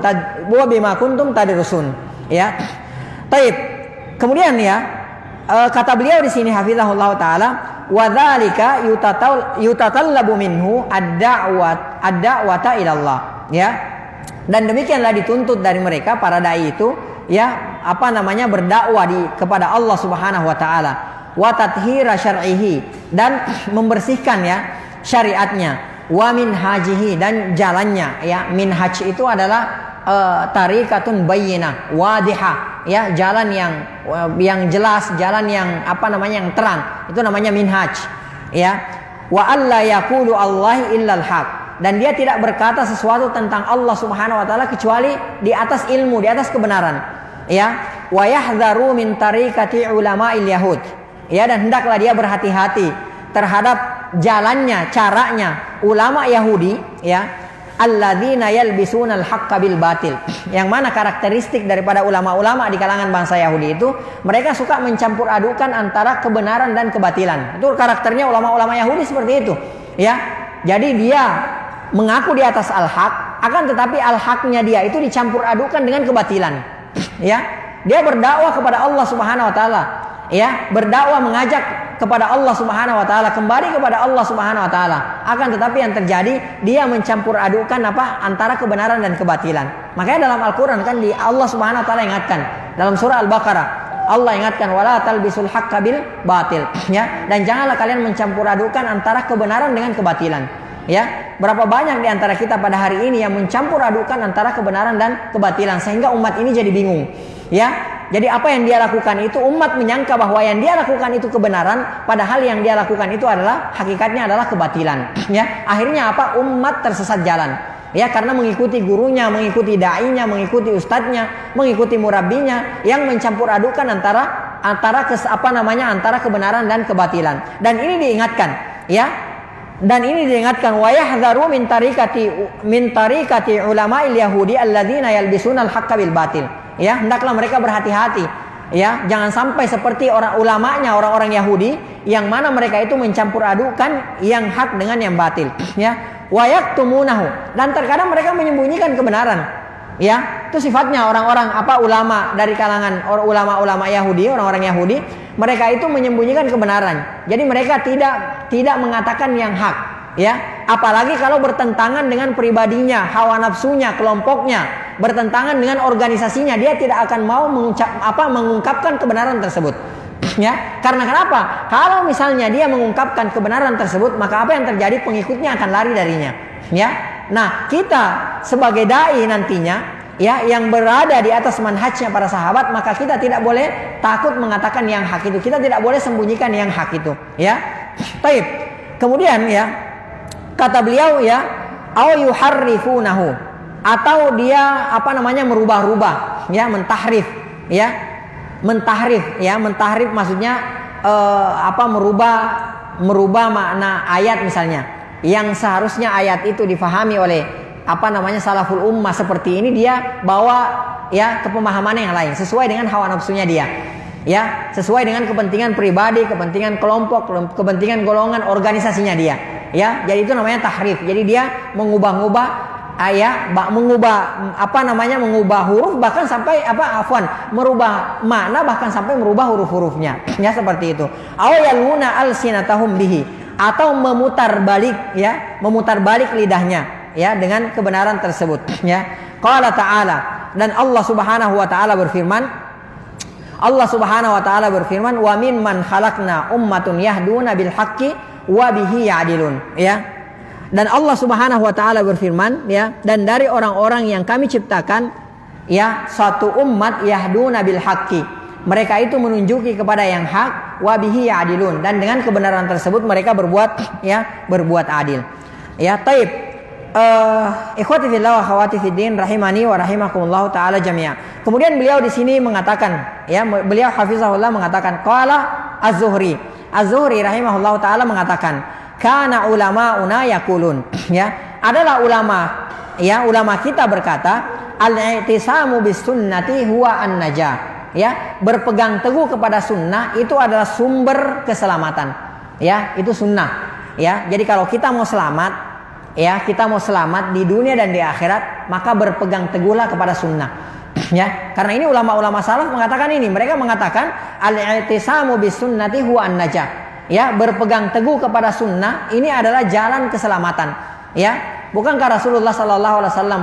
tadrusun. Ya. Baik. Kemudian ya, kata beliau di sini hafizahullah taala, wa dzalika yutatallabu minhu ad-da'wata ila Allah. Ya. Dan demikianlah dituntut dari mereka para dai itu, ya, berdakwah kepada Allah Subhanahu wa taala, wa tathhira syar'ihi, dan membersihkan, ya, syariatnya, wa minhajihi, dan jalannya, ya. Minhaj itu adalah tariqatun bayyinah wadihah, ya, jalan yang jelas, jalan yang yang terang, itu namanya minhaj, ya. Wa alla yaqulu Allah illal haq, dan dia tidak berkata sesuatu tentang Allah Subhanahu wa taala kecuali di atas ilmu, di atas kebenaran, ya. Wa yahdharu min tariqati ulama'il yahud, ya, dan hendaklah dia berhati-hati terhadap jalannya, caranya ulama Yahudi, ya, alladzina yalbisuna al-haqqa bil batil, yang mana karakteristik daripada ulama-ulama di kalangan bangsa Yahudi itu mereka suka mencampur adukan antara kebenaran dan kebatilan. Itu karakternya ulama-ulama Yahudi seperti itu, ya. Jadi dia mengaku di atas al-haq, akan tetapi al-haqnya dia itu dicampur adukan dengan kebatilan, ya. Dia berdakwah kepada Allah Subhanahu wa taala, ya, berdakwah mengajak kepada Allah Subhanahu wa taala, kembali kepada Allah Subhanahu wa taala. Akan tetapi yang terjadi dia mencampur adukan antara kebenaran dan kebatilan. Makanya dalam Al-Qur'an kan Allah Subhanahu wa taala ingatkan dalam surah Al-Baqarah, Allah ingatkan wala talbisul haqqo bil batil, ya, dan janganlah kalian mencampur adukan antara kebenaran dengan kebatilan, ya. Berapa banyak di antara kita pada hari ini yang mencampur adukan antara kebenaran dan kebatilan sehingga umat ini jadi bingung, ya. Jadi apa yang dia lakukan itu, umat menyangka bahwa yang dia lakukan itu kebenaran, padahal yang dia lakukan itu adalah hakikatnya adalah kebatilan, ya. Akhirnya apa? Umat tersesat jalan, ya, karena mengikuti gurunya, mengikuti dai-nya, mengikuti ustadznya, mengikuti murabbinya yang mencampur adukan antara kebenaran dan kebatilan. Dan ini diingatkan, ya. Dan ini diingatkan wa yahdharu min tariqati ulama'il yahudi alladzina yalbisuna al-haqqa bil batil. Ya, hendaklah mereka berhati-hati, ya, jangan sampai seperti orang-orang Yahudi yang mana mereka itu mencampur adukan yang hak dengan yang batil, ya. Wa yaktumunahu, dan terkadang mereka menyembunyikan kebenaran, ya. Itu sifatnya orang-orang ulama dari kalangan ulama-ulama Yahudi, orang-orang Yahudi, mereka itu menyembunyikan kebenaran. Jadi mereka tidak mengatakan yang hak, ya. Apalagi kalau bertentangan dengan pribadinya, hawa nafsunya, kelompoknya, bertentangan dengan organisasinya, dia tidak akan mau mengungkapkan kebenaran tersebut, ya. Karena kenapa? Kalau misalnya dia mengungkapkan kebenaran tersebut, maka apa yang terjadi? Pengikutnya akan lari darinya, ya. Nah, kita sebagai dai nantinya, ya, yang berada di atas manhajnya para sahabat, maka kita tidak boleh takut mengatakan yang hak itu. Kita tidak boleh sembunyikan yang hak itu, ya. Baik. Kemudian, ya, kata beliau, ya, au yuharrifunahu, atau dia merubah-rubah, ya, mentahrif, ya. Mentahrif maksudnya merubah makna ayat misalnya. Yang seharusnya ayat itu difahami oleh salaful ummah seperti ini, dia bawa, ya, ke pemahaman yang lain sesuai dengan hawa nafsunya dia, ya, sesuai dengan kepentingan pribadi, kepentingan kelompok, kepentingan golongan organisasinya dia, ya. Jadi itu namanya tahrif. Jadi dia mengubah mengubah huruf, bahkan sampai merubah makna, bahkan sampai merubah huruf-hurufnya, ya, seperti itu. Aw yaluna alsinatahum bihi, atau memutar balik lidahnya, ya, dengan kebenaran tersebut, ya. Qala ta'ala, dan Allah Subhanahu wa taala berfirman, wa mimman khalaqna ummatun yahduna bil haqqi wa bihi ya'dilun, ya. Dan Allah Subhanahu wa taala berfirman, ya, dan dari orang-orang yang kami ciptakan, ya, satu umat yahduna bil haqqi, mereka itu menunjuki kepada yang hak, wa bihi ya'dilun, dan dengan kebenaran tersebut mereka berbuat adil, ya. Taib, ikhwati fillah wa akhwati fiddin rahimani wa rahimakumullah taala jami'a. Kemudian beliau di sini mengatakan, ya, beliau hafizahullah mengatakan, qala Az-Zuhri rahimahullah taala mengatakan, kana ulamauna yaqulun, ya, adalah ulama kita berkata, al-i'tisamu bis sunnati huwa an-najah, ya, berpegang teguh kepada sunnah itu adalah sumber keselamatan, ya, itu sunnah, ya. Jadi kalau kita mau selamat, ya, kita mau selamat di dunia dan di akhirat, maka berpegang teguhlah kepada sunnah, ya. Karena ini ulama-ulama salaf mengatakan ini, mereka mengatakan al-i'tisamu bis sunnati huwa an-najah, ya, berpegang teguh kepada sunnah ini adalah jalan keselamatan, ya. Bukankah Rasulullah sallallahu alaihi wasallam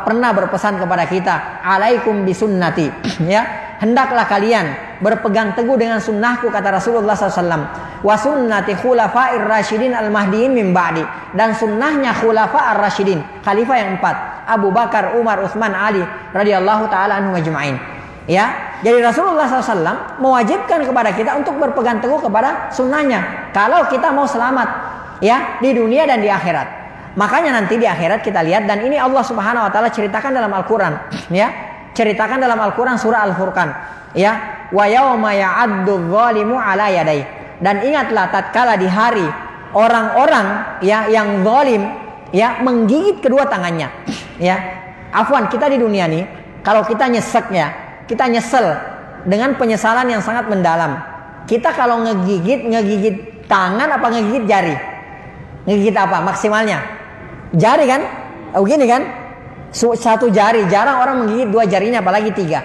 pernah berpesan kepada kita, "Alaikum bisunnati." Ya, hendaklah kalian berpegang teguh dengan sunnahku, kata Rasulullah SAW. Wa sunnati khulafa'ir rasyidin al-mahdiin min ba'di, dan sunnahnya khulafa'ir rasyidin, khalifah yang 4, Abu Bakar, Umar, Utsman, Ali radhiyallahu taala anhum ajma'in. Ya, jadi Rasulullah SAW mewajibkan kepada kita untuk berpegang teguh kepada sunnahnya kalau kita mau selamat, ya, di dunia dan di akhirat. Makanya nanti di akhirat kita lihat, dan ini Allah Subhanahu wa taala ceritakan dalam Al-Qur'an, ya. Ceritakan dalam Al-Qur'an surah Al-Furqan, ya. Wa yauma ya'addu dzalimu ala yadai. Dan ingatlah tatkala di hari orang-orang, ya, yang zalim, ya, menggigit kedua tangannya, ya. Afwan, kita di dunia nih kalau kita nyesek, ya, kita nyesel dengan penyesalan yang sangat mendalam. Kita kalau ngegigit tangan apa ngegigit jari? Ngegigit apa maksimalnya? Jari kan? Oh gini kan? Satu jari. Jarang orang menggigit 2 jarinya, apalagi 3.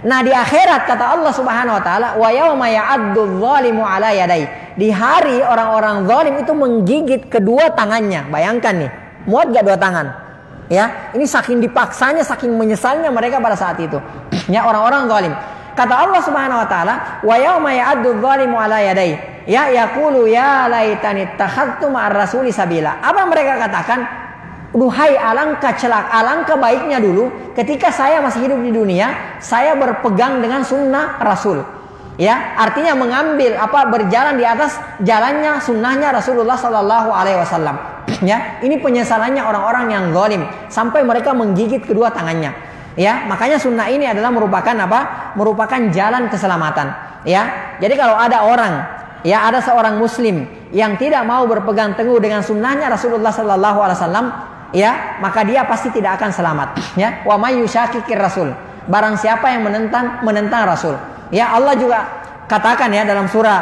Nah, di akhirat kata Allah Subhanahu wa taala, wa yauma ya'addu dzalimu ala yadai. Di hari orang-orang zalim itu menggigit kedua tangannya. Bayangkan nih, muat gak 2 tangan? Ya, ini saking dipaksanya, saking menyesalnya mereka pada saat itu. Ya, orang-orang zalim. Kata Allah Subhanahu wa taala, wa yauma ya'addu dzalimu ala yadai. Ya yaqulu ya laitani takhadtu ma'ar rasuli sabila. Apa mereka katakan? Duhai, alangkah baiknya dulu ketika saya masih hidup di dunia, saya berpegang dengan sunnah Rasul. Ya, artinya mengambil berjalan di atas jalannya sunnahnya Rasulullah Sallallahu Alaihi Wasallam. Ya, ini penyesalannya orang-orang yang zalim sampai mereka menggigit kedua tangannya. Ya, makanya sunnah ini adalah merupakan jalan keselamatan. Ya, jadi kalau ada orang, ya, ada seorang Muslim yang tidak mau berpegang teguh dengan sunnahnya Rasulullah Sallallahu Alaihi Wasallam, ya, maka dia pasti tidak akan selamat. Ya, wa may yusyakikir rasul, barang siapa yang menentang Rasul. Ya, Allah juga katakan, ya, dalam surah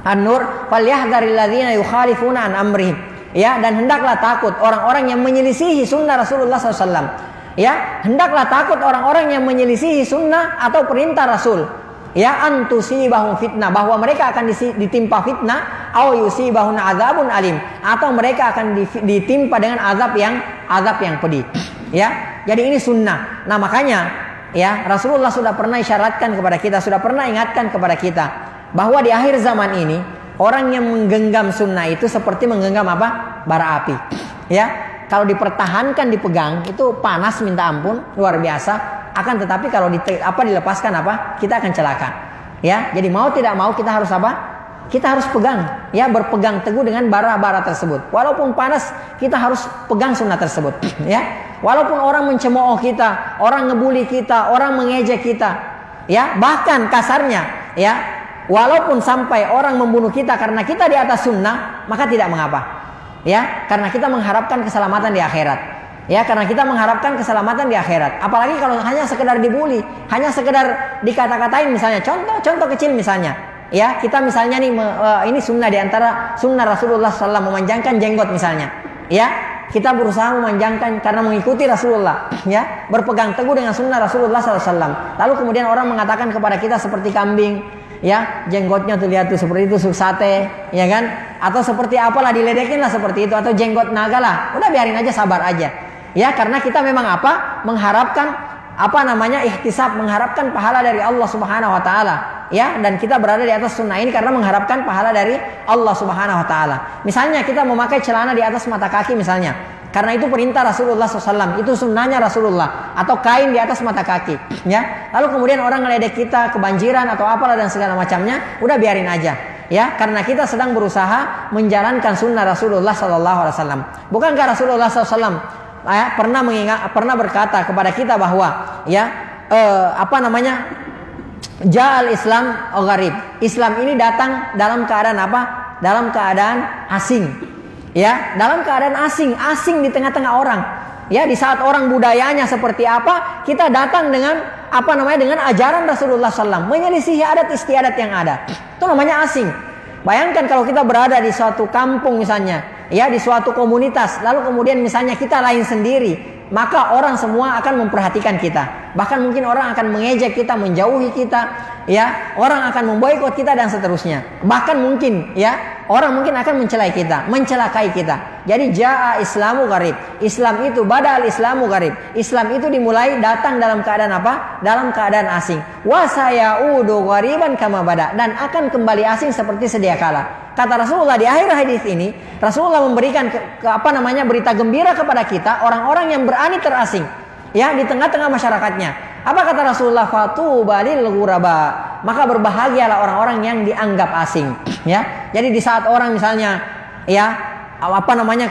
An-Nur, falyahdharil ladzina yukhalifuna an amrihim. Ya, dan hendaklah takut orang-orang yang menyelisihi sunnah Rasulullah SAW. Ya, hendaklah takut orang-orang yang menyelisihi sunnah atau perintah Rasul. Ya, antusibahum fitnah, bahwa mereka akan ditimpa fitnah, au yusibahun adzabun alim, atau mereka akan ditimpa dengan azab yang pedih. Ya, jadi ini sunnah. Nah, makanya, ya, Rasulullah sudah pernah isyaratkan kepada kita, sudah pernah ingatkan kepada kita bahwa di akhir zaman ini orang yang menggenggam sunnah itu seperti menggenggam bara api. Ya, kalau dipertahankan, dipegang, itu panas minta ampun, luar biasa. Akan tetapi kalau dilepaskan kita akan celaka. Ya, jadi mau tidak mau kita harus kita harus pegang, ya, berpegang teguh dengan bara-bara tersebut. Walaupun panas, kita harus pegang sunnah tersebut. Ya, walaupun orang mencemooh kita, orang ngebully kita, orang mengejek kita, ya, bahkan kasarnya, ya, walaupun sampai orang membunuh kita karena kita di atas sunnah, maka tidak mengapa. Ya, karena kita mengharapkan keselamatan di akhirat. Ya, karena kita mengharapkan keselamatan di akhirat. Apalagi kalau hanya sekedar dibully, hanya sekedar dikata-katain misalnya. Contoh kecil misalnya. Ya, kita misalnya nih, ini sunnah di antara sunnah Rasulullah SAW, memanjangkan jenggot misalnya. Ya, kita berusaha memanjangkan karena mengikuti Rasulullah. Ya, berpegang teguh dengan sunnah Rasulullah SAW. Lalu kemudian orang mengatakan kepada kita seperti kambing. Ya, jenggotnya tuh lihat tuh seperti itu, sate, ya kan? Atau seperti apalah, diledekin lah seperti itu. Atau jenggot naga lah. Udah biarin aja, sabar aja. Ya, karena kita memang mengharapkan ihtisab, mengharapkan pahala dari Allah Subhanahu wa taala. Ya, dan kita berada di atas sunnah ini karena mengharapkan pahala dari Allah Subhanahu wa taala. Misalnya kita memakai celana di atas mata kaki misalnya. Karena itu perintah Rasulullah SAW, itu sunnahnya Rasulullah, atau kain di atas mata kaki. Ya, lalu kemudian orang ngeledek kita, kebanjiran atau apalah dan segala macamnya, udah biarin aja. Ya, karena kita sedang berusaha menjalankan sunnah Rasulullah SAW. Bukankah Rasulullah SAW pernah berkata kepada kita bahwa, ya, Ja'al Islam gharib. Islam ini datang dalam keadaan Dalam keadaan asing. Ya, dalam keadaan asing di tengah-tengah orang. Ya, di saat orang budayanya seperti apa, kita datang dengan dengan ajaran Rasulullah SAW, menyelisihi adat istiadat yang ada. Itu namanya asing. Bayangkan kalau kita berada di suatu kampung misalnya, ya, di suatu komunitas, lalu kemudian misalnya kita lain sendiri, maka orang semua akan memperhatikan kita. Bahkan mungkin orang akan mengejek kita, menjauhi kita, ya, orang akan memboikot kita dan seterusnya. Bahkan mungkin, ya, orang mungkin akan mencelakai kita. Jadi jaa Islamu gharib. Islam itu badal Islamu gharib. Islam itu dimulai datang dalam keadaan apa? Dalam keadaan asing. Wa sayaudu ghariban kama bada, dan akan kembali asing seperti sedia kala. Kata Rasulullah di akhir hadis ini, Rasulullah memberikan berita gembira kepada kita orang-orang yang berani terasing ya di tengah-tengah masyarakatnya. Apa kata Rasulullah? Fatuba lil ghuraba, maka berbahagialah orang-orang yang dianggap asing ya. Jadi di saat orang misalnya ya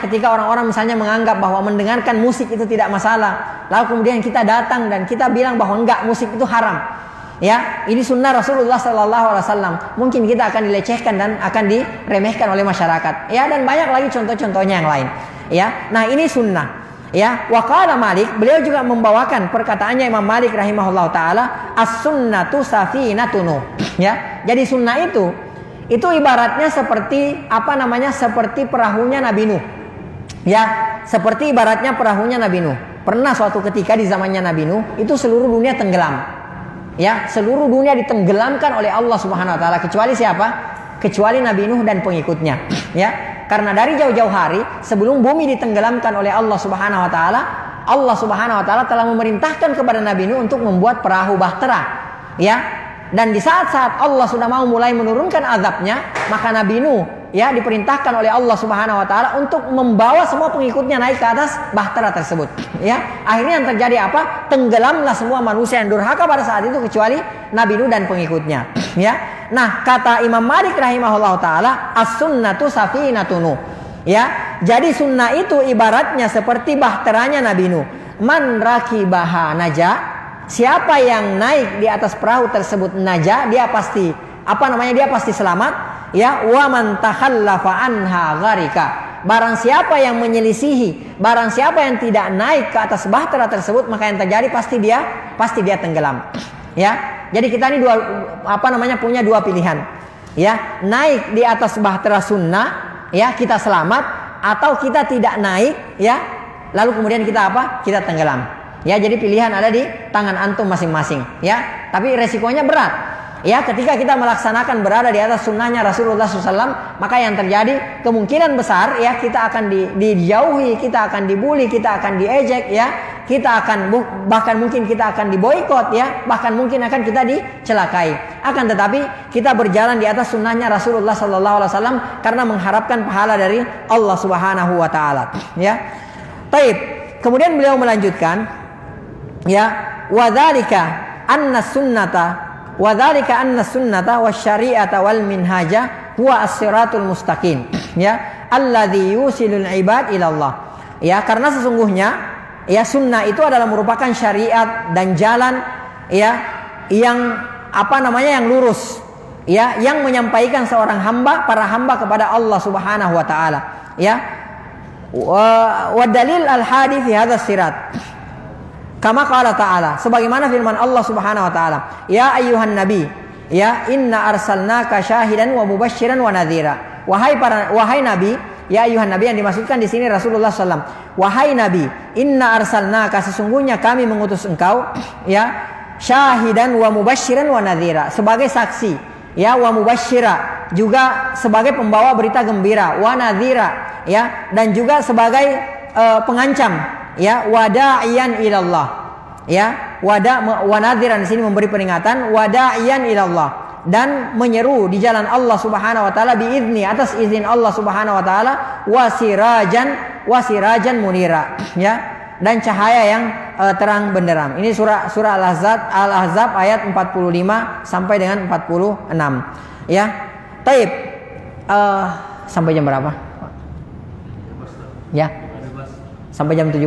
ketika orang-orang misalnya menganggap bahwa mendengarkan musik itu tidak masalah, lalu kemudian kita datang dan kita bilang bahwa enggak, musik itu haram ya, ini sunnah Rasulullah SAW, mungkin kita akan dilecehkan dan akan diremehkan oleh masyarakat ya, dan banyak lagi contoh-contohnya yang lain ya. Nah ini sunnah ya. Waqala Malik, beliau juga membawakan perkataannya Imam Malik rahimahullah taala, as-sunnatu safinatun ya. Jadi sunnah itu ibaratnya seperti seperti perahunya Nabi Nuh ya, seperti ibaratnya perahunya Nabi Nuh. Pernah suatu ketika di zamannya Nabi Nuh itu seluruh dunia tenggelam ya, seluruh dunia ditenggelamkan oleh Allah Subhanahu wa taala, kecuali siapa? Kecuali Nabi Nuh dan pengikutnya ya. Karena dari jauh-jauh hari sebelum bumi ditenggelamkan oleh Allah Subhanahu wa taala, Allah Subhanahu wa taala telah memerintahkan kepada Nabi Nuh untuk membuat perahu bahtera ya. Dan di saat-saat Allah sudah mau mulai menurunkan azabnya, maka Nabi Nuh ya diperintahkan oleh Allah Subhanahu wa taala untuk membawa semua pengikutnya naik ke atas bahtera tersebut ya. Akhirnya yang terjadi apa? Tenggelamlah semua manusia yang durhaka pada saat itu kecuali Nabi Nuh dan pengikutnya ya. Nah, kata Imam Malik rahimahullah taala, as-sunnatu safinatun ya. Jadi sunnah itu ibaratnya seperti bahteranya Nabi Nuh. Man rakibaha naja, siapa yang naik di atas perahu tersebut naja, dia pasti dia pasti selamat ya. Wa man takhallafa anha gharika, barang siapa yang menyelisihi, barang siapa yang tidak naik ke atas bahtera tersebut, maka yang terjadi pasti dia tenggelam ya. Jadi kita ini punya dua pilihan ya, naik di atas bahtera sunnah ya, kita selamat, atau kita tidak naik ya, lalu kemudian kita kita tenggelam ya. Jadi pilihan ada di tangan antum masing-masing ya, tapi resikonya berat ya. Ketika kita melaksanakan berada di atas sunnahnya Rasulullah SAW, maka yang terjadi kemungkinan besar ya, kita akan dijauhi, kita akan dibully, kita akan diejek ya, kita akan bahkan mungkin kita akan diboikot ya, bahkan mungkin akan kita dicelakai. Akan tetapi kita berjalan di atas sunnahnya Rasulullah SAW karena mengharapkan pahala dari Allah Subhanahu wa taala ya. Baik, kemudian beliau melanjutkan ya, wadzalika anna sunnata wasyari'ata wal minhaja huwa as-siratul mustaqim ya, alladzi yusilul ibad ila Allah ya. Karena sesungguhnya ya, sunnah itu adalah merupakan syariat dan jalan ya yang yang lurus ya, yang menyampaikan para hamba kepada Allah Subhanahu wa taala ya. Wa dalil al-hadi fi hadzal sirat kama qala ta'ala, sebagaimana firman Allah Subhanahu wa taala, ya ayyuhan nabi ya inna arsalnaka syahidan wa mubasysyiran wa nadhira. Wahai nabi, ya ayyuhan nabi, yang dimaksudkan di sini Rasulullah SAW. Wahai nabi, inna arsalnaka, sesungguhnya kami mengutus engkau ya, syahidan wa mubasysyiran wa nadhira, sebagai saksi ya, wa mubassyira juga sebagai pembawa berita gembira, wa nadhira ya, dan juga sebagai pengancam ya, wada'iyan ilallah ya, wa nadhiran di sini memberi peringatan, wada'iyan ilallah, dan menyeru di jalan Allah Subhanahu wa taala biizni, atas izin Allah Subhanahu wa taala, wasirajan munira ya, dan cahaya yang terang benderang. Ini surah Al-Ahzab ayat 45 sampai dengan 46 ya. Taib sampai jam berapa? Ya. Sampai jam 17.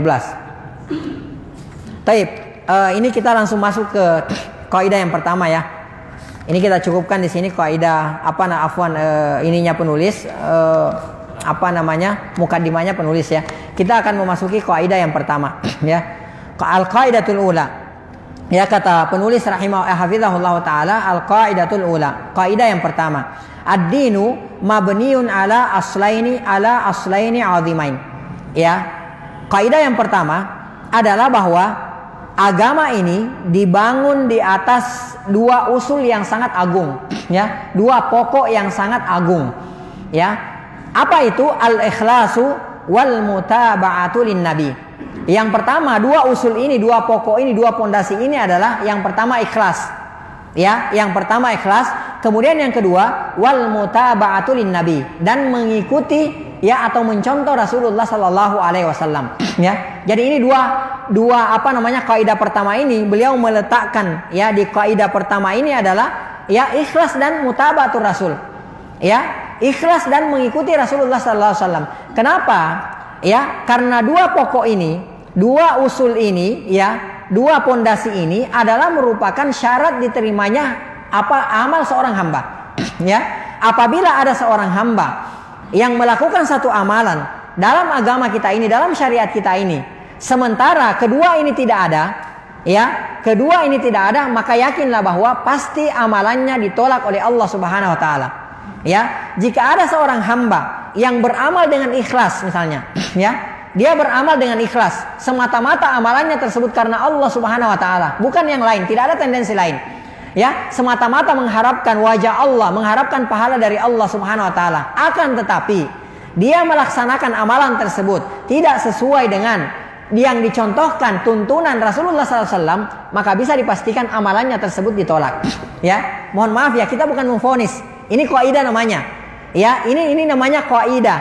Taib, ini kita langsung masuk ke kaidah yang pertama ya. Ini kita cukupkan di sini kaidah ininya penulis mukaddimahnya penulis ya. Kita akan memasuki kaidah yang pertama ya. Al-qaidatul ula. Ya, kata penulis hafizahullah taala, al-qaidatul ula. Kaidah yang pertama, ad-dinu mabniun ala aslaini azimain. Ya. Kaidah yang pertama adalah bahwa agama ini dibangun di atas dua usul yang sangat agung ya, dua pokok yang sangat agung ya. Apa itu? Al-ikhlasu wal mutaba'atu lin nabi. Yang pertama, dua usul ini, dua pokok ini, dua pondasi ini adalah yang pertama ikhlas. Ya, yang pertama ikhlas, kemudian yang kedua wal mutaba'atu lin nabi, dan mengikuti ya atau mencontoh Rasulullah sallallahu alaihi wasallam. Ya. Jadi ini dua kaidah pertama ini beliau meletakkan ya di kaidah pertama ini adalah ya ikhlas dan mutaba'atur rasul. Ya, ikhlas dan mengikuti Rasulullah sallallahu alaihi wasallam. Kenapa? Ya, karena dua pokok ini, dua usul ini, ya, dua pondasi ini adalah merupakan syarat diterimanya amal seorang hamba. Ya, apabila ada seorang hamba yang melakukan satu amalan dalam agama kita ini, dalam syariat kita ini, sementara kedua ini tidak ada, ya, kedua ini tidak ada, maka yakinlah bahwa pasti amalannya ditolak oleh Allah Subhanahu wa taala. Ya, jika ada seorang hamba yang beramal dengan ikhlas misalnya, ya, dia beramal dengan ikhlas, semata-mata amalannya tersebut karena Allah Subhanahu wa taala, bukan yang lain, tidak ada tendensi lain. Ya, semata-mata mengharapkan wajah Allah, mengharapkan pahala dari Allah Subhanahu wa taala. Akan tetapi dia melaksanakan amalan tersebut tidak sesuai dengan yang dicontohkan tuntunan Rasulullah SAW, maka bisa dipastikan amalannya tersebut ditolak. Ya, mohon maaf ya, kita bukan memvonis. Ini kaidah namanya. Ya, ini namanya kaidah.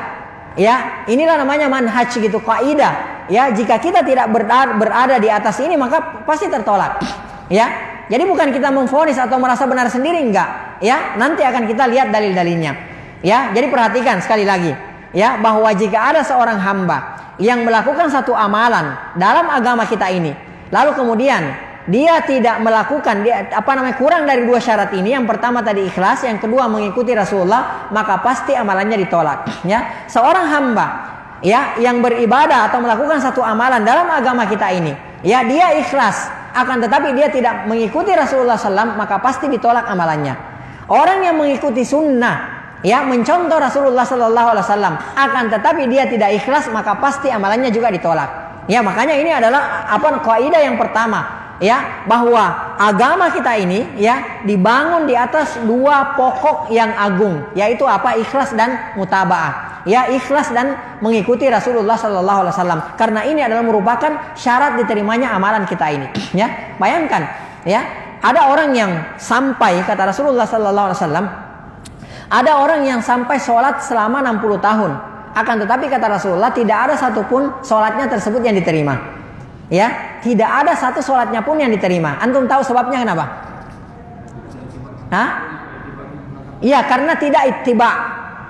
Ya, inilah namanya manhaj gitu, kaidah. Ya, jika kita tidak berada di atas ini maka pasti tertolak. Ya, jadi bukan kita memvonis atau merasa benar sendiri, enggak. Ya, nanti akan kita lihat dalil-dalilnya. Ya, jadi perhatikan sekali lagi. Ya, bahwa jika ada seorang hamba yang melakukan satu amalan dalam agama kita ini, lalu kemudian dia tidak melakukan, kurang dari dua syarat ini. Yang pertama tadi ikhlas, yang kedua mengikuti Rasulullah, maka pasti amalannya ditolak. Ya, seorang hamba ya yang beribadah atau melakukan satu amalan dalam agama kita ini, ya, dia ikhlas, akan tetapi dia tidak mengikuti Rasulullah SAW, maka pasti ditolak amalannya. Orang yang mengikuti sunnah, ya, mencontoh Rasulullah SAW, akan tetapi dia tidak ikhlas, maka pasti amalannya juga ditolak. Ya, makanya ini adalah kaidah yang pertama. Ya, bahwa agama kita ini ya dibangun di atas dua pokok yang agung, yaitu ikhlas dan mutaba'ah. Ya, ikhlas dan mengikuti Rasulullah sallallahu alaihi wasallam. Karena ini adalah merupakan syarat diterimanya amalan kita ini. Ya, bayangkan ya, ada orang yang sampai, kata Rasulullah sallallahu alaihi wasallam, ada orang yang sampai sholat selama 60 tahun. Akan tetapi kata Rasulullah tidak ada satupun sholatnya tersebut yang diterima. Ya, tidak ada satu sholatnya pun yang diterima. Antum tahu sebabnya kenapa? Hah? Iya, karena tidak ittiba.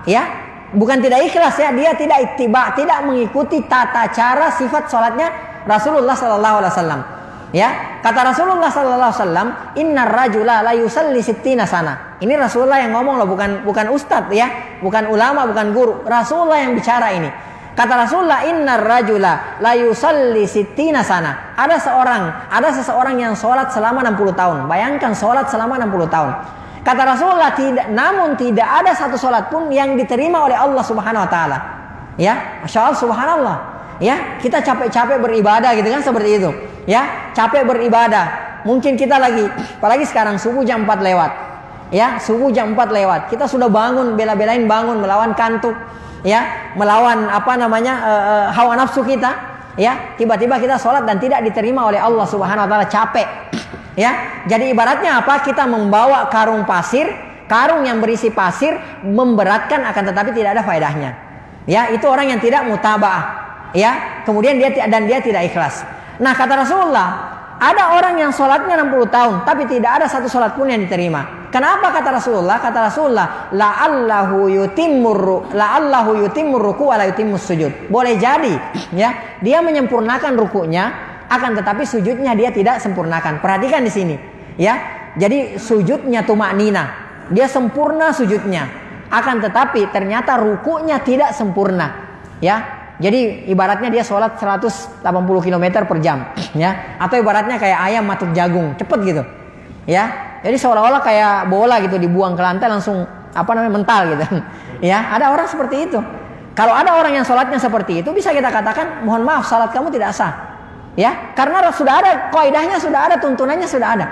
Ya, bukan tidak ikhlas ya, dia tidak ittiba, tidak mengikuti tata cara sifat sholatnya Rasulullah sallallahu alaihi wasallam. Ya, kata Rasulullah sallallahu alaihi wasallam, "Innar rajula la yusalli sittina sana." Ini Rasulullah yang ngomong loh, bukan ustadz ya, bukan ulama, bukan guru. Rasulullah yang bicara ini. Kata Rasulullah, innar rajula la yusalli sittina sana. Ada seseorang yang sholat selama 60 tahun. Bayangkan sholat selama 60 tahun. Kata Rasulullah, namun tidak ada satu sholat pun yang diterima oleh Allah Subhanahu wa taala. Ya, Masya Allah, subhanallah. Ya, kita capek-capek beribadah gitu kan, seperti itu. Ya, capek beribadah. Mungkin kita apalagi sekarang subuh jam 4 lewat. Ya, subuh jam 4 lewat. Kita sudah bangun, bela-belain bangun, melawan kantuk. Ya, melawan hawa nafsu kita. Ya, tiba-tiba kita sholat dan tidak diterima oleh Allah Subhanahu wa taala, capek. Ya, jadi ibaratnya apa? Kita membawa karung pasir, karung yang berisi pasir, memberatkan akan tetapi tidak ada faedahnya. Ya, itu orang yang tidak mutaba'ah. Ya, kemudian dia tidak ikhlas. Nah, kata Rasulullah, ada orang yang sholatnya 60 tahun tapi tidak ada satu sholat pun yang diterima. Kenapa kata Rasulullah? Kata Rasulullah, la'allahu yutimmur ruku' wa la yutimmus sujud. Boleh jadi ya, dia menyempurnakan ruku'nya, akan tetapi sujudnya dia tidak sempurnakan. Perhatikan di sini ya. Jadi sujudnya tumaknina, dia sempurna sujudnya, akan tetapi ternyata ruku'nya tidak sempurna. Ya. Jadi ibaratnya dia sholat 180 km per jam, ya, atau ibaratnya kayak ayam matuk jagung, cepet gitu, ya. Jadi seolah-olah kayak bola gitu, dibuang ke lantai langsung mental gitu, ya. Ada orang seperti itu. Kalau ada orang yang sholatnya seperti itu, bisa kita katakan, mohon maaf, sholat kamu tidak sah, ya, karena sudah ada kaidahnya, sudah ada tuntunannya, sudah ada,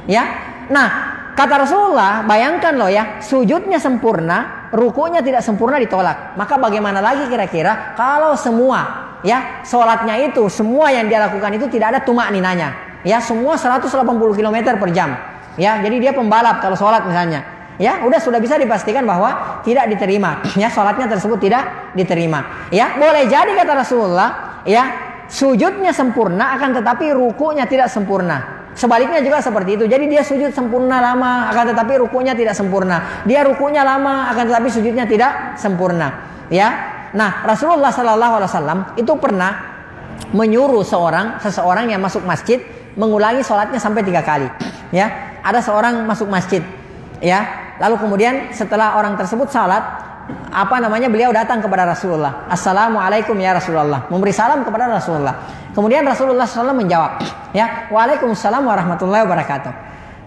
ya. Nah, kata Rasulullah, bayangkan loh ya, sujudnya sempurna, rukunya tidak sempurna ditolak. Maka bagaimana lagi kira-kira kalau semua ya sholatnya itu, semua yang dia lakukan itu tidak ada tumak ninanya. Ya, semua 180 km per jam. Ya, jadi dia pembalap kalau sholat misalnya. Ya, sudah bisa dipastikan bahwa tidak diterima. Ya, sholatnya tersebut tidak diterima. Ya, boleh jadi kata Rasulullah, ya, sujudnya sempurna akan tetapi rukunya tidak sempurna. Sebaliknya juga seperti itu. Jadi dia sujud sempurna lama akan tetapi rukunya tidak sempurna. Dia rukunya lama akan tetapi sujudnya tidak sempurna. Ya. Nah, Rasulullah sallallahu alaihi wasallam itu pernah menyuruh seseorang yang masuk masjid mengulangi sholatnya sampai 3 kali. Ya. Ada seorang masuk masjid. Ya. Lalu kemudian setelah orang tersebut salat, beliau datang kepada Rasulullah. Assalamualaikum ya Rasulullah. Memberi salam kepada Rasulullah. Kemudian Rasulullah SAW menjawab, ya, Waalaikumsalam warahmatullahi wabarakatuh.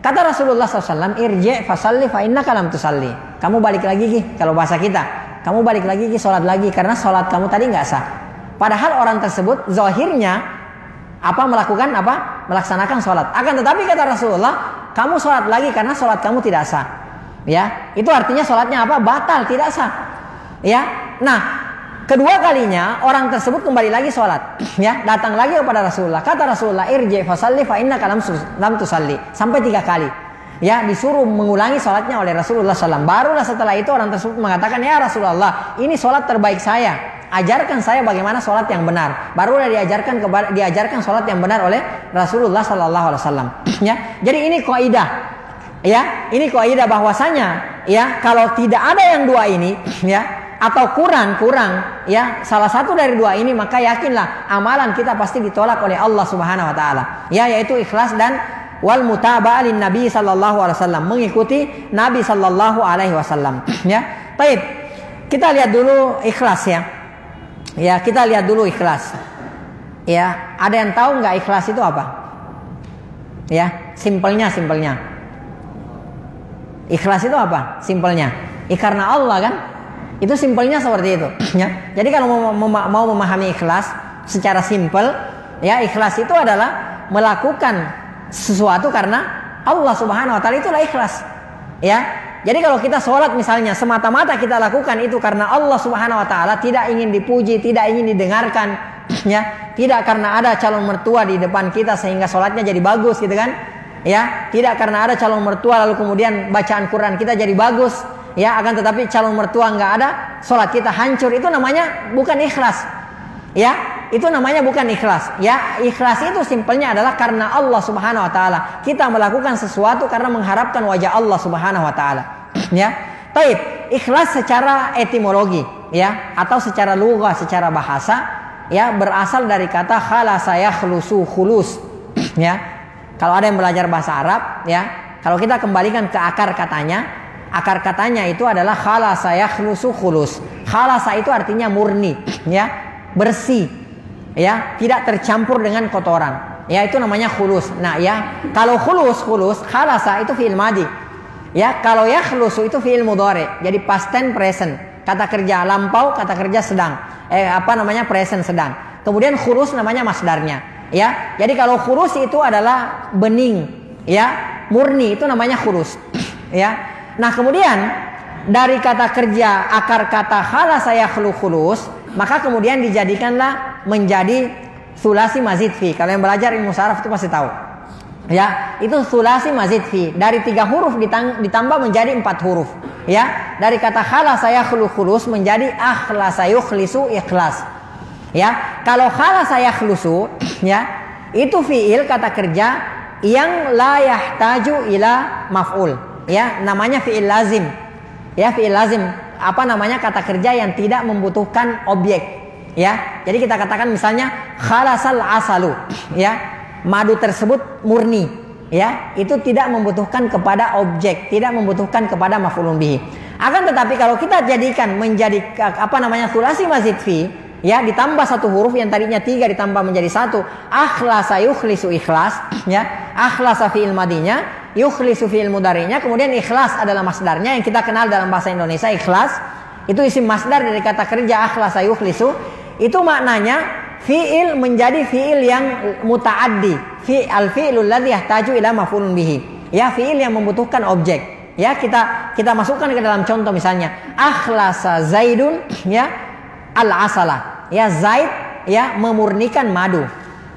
Kata Rasulullah SAW, irji' fasalli fa innaka lam tusalli. Kamu balik lagi Ki, kalau bahasa kita. Kamu balik lagi Ki, sholat lagi karena sholat kamu tadi nggak sah. Padahal orang tersebut zahirnya melaksanakan sholat. Akan tetapi kata Rasulullah, kamu sholat lagi karena sholat kamu tidak sah. Ya, itu artinya sholatnya batal, tidak sah. Ya, nah. Kedua kalinya orang tersebut kembali lagi sholat, ya, datang lagi kepada Rasulullah. Kata Rasulullah, irji' fasalli fa innaka lam tusalli, sampai 3 kali. Ya, disuruh mengulangi sholatnya oleh Rasulullah SAW. Barulah setelah itu orang tersebut mengatakan, ya Rasulullah, ini sholat terbaik saya. Ajarkan saya bagaimana sholat yang benar. Barulah diajarkan sholat yang benar oleh Rasulullah SAW. Ya, jadi ini kaidah. Ya, ini kaidah bahwasanya, ya, kalau tidak ada yang dua ini, ya, atau kurang ya salah satu dari dua ini, maka yakinlah amalan kita pasti ditolak oleh Allah Subhanahu wa taala. Ya, yaitu ikhlas dan wal mutaba'ah lin Nabi sallallahu alaihi wasallam, mengikuti Nabi sallallahu alaihi wasallam. Ya. Baik. Kita lihat dulu ikhlas ya. Ya, kita lihat dulu ikhlas. Ya, ada yang tahu nggak ikhlas itu apa? Ya, simpelnya. Ikhlas itu apa? Simpelnya. Karena Allah kan? Itu simpelnya seperti itu, ya. Jadi kalau mau memahami ikhlas secara simpel, ya, ikhlas itu adalah melakukan sesuatu karena Allah Subhanahu wa taala, itulah ikhlas. Ya. Jadi kalau kita sholat misalnya semata-mata kita lakukan itu karena Allah Subhanahu wa taala, tidak ingin dipuji, tidak ingin didengarkan, ya. Tidak karena ada calon mertua di depan kita sehingga sholatnya jadi bagus gitu kan. Ya, tidak karena ada calon mertua lalu kemudian bacaan Quran kita jadi bagus. Ya, akan tetapi calon mertua nggak ada, sholat kita hancur. Itu namanya bukan ikhlas. Ya, itu namanya bukan ikhlas. Ya, ikhlas itu simpelnya adalah karena Allah Subhanahu wa taala. Kita melakukan sesuatu karena mengharapkan wajah Allah Subhanahu wa taala. Ya. Baik, ikhlas secara etimologi, ya, atau secara lugah, secara bahasa, ya, berasal dari kata khalasa yakhlusu, khulus. Ya. Kalau ada yang belajar bahasa Arab, ya, kalau kita kembalikan ke akar katanya itu adalah khalasa yakhlusu khulus. Khalasa itu artinya murni, ya, bersih, ya, tidak tercampur dengan kotoran. Ya, itu namanya khulus. Nah, ya, kalau khulus, khalasa itu fi'il madhi. Ya, kalau yakhlusu itu fi'il mudhari. Jadi past tense present. Kata kerja lampau, kata kerja sedang. Present sedang. Kemudian khulus namanya masdarnya. Ya, jadi kalau khulus itu adalah bening, ya, murni, itu namanya khulus. Ya. Nah, kemudian dari kata kerja akar kata khalasa yakhlu khulus, maka kemudian dijadikanlah menjadi sulasi mazid fi. Kalau yang belajar ilmu saraf itu pasti tahu. Ya, itu sulasi mazid fi. Dari 3 huruf ditambah menjadi 4 huruf. Ya, dari kata khalasa yakhlu khulus menjadi akhlasa yukhlisu ikhlas. Ya, kalau khalasa yakhlusu, ya, itu fiil kata kerja yang la yahtaju ila maf'ul. Ya, namanya fiil lazim. Ya, fiil lazim. Kata kerja yang tidak membutuhkan objek. Ya, jadi kita katakan misalnya khalasal asalu. Ya, madu tersebut murni. Ya, itu tidak membutuhkan kepada objek, tidak membutuhkan kepada maf'ulun bihi. Akan tetapi kalau kita jadikan menjadi sulasi mazid fi, ya, ditambah 1 huruf yang tadinya 3 ditambah menjadi 1, akhlasa yukhlisu ikhlas, ya, akhlasa fi'il madinya, yukhlisu fi'il mudarinya, kemudian ikhlas adalah masdarnya yang kita kenal dalam bahasa Indonesia. Ikhlas itu isim masdar dari kata kerja akhlasa yukhlisu. Itu maknanya fi'il menjadi fi'il yang muta'addi, fi'il ladzi yahtaju ila maf'ulun bihi. Ya, fi'il yang membutuhkan objek. ya kita masukkan ke dalam contoh misalnya akhlasa Zaidun ya al-asala, ya Zaid ya memurnikan madu,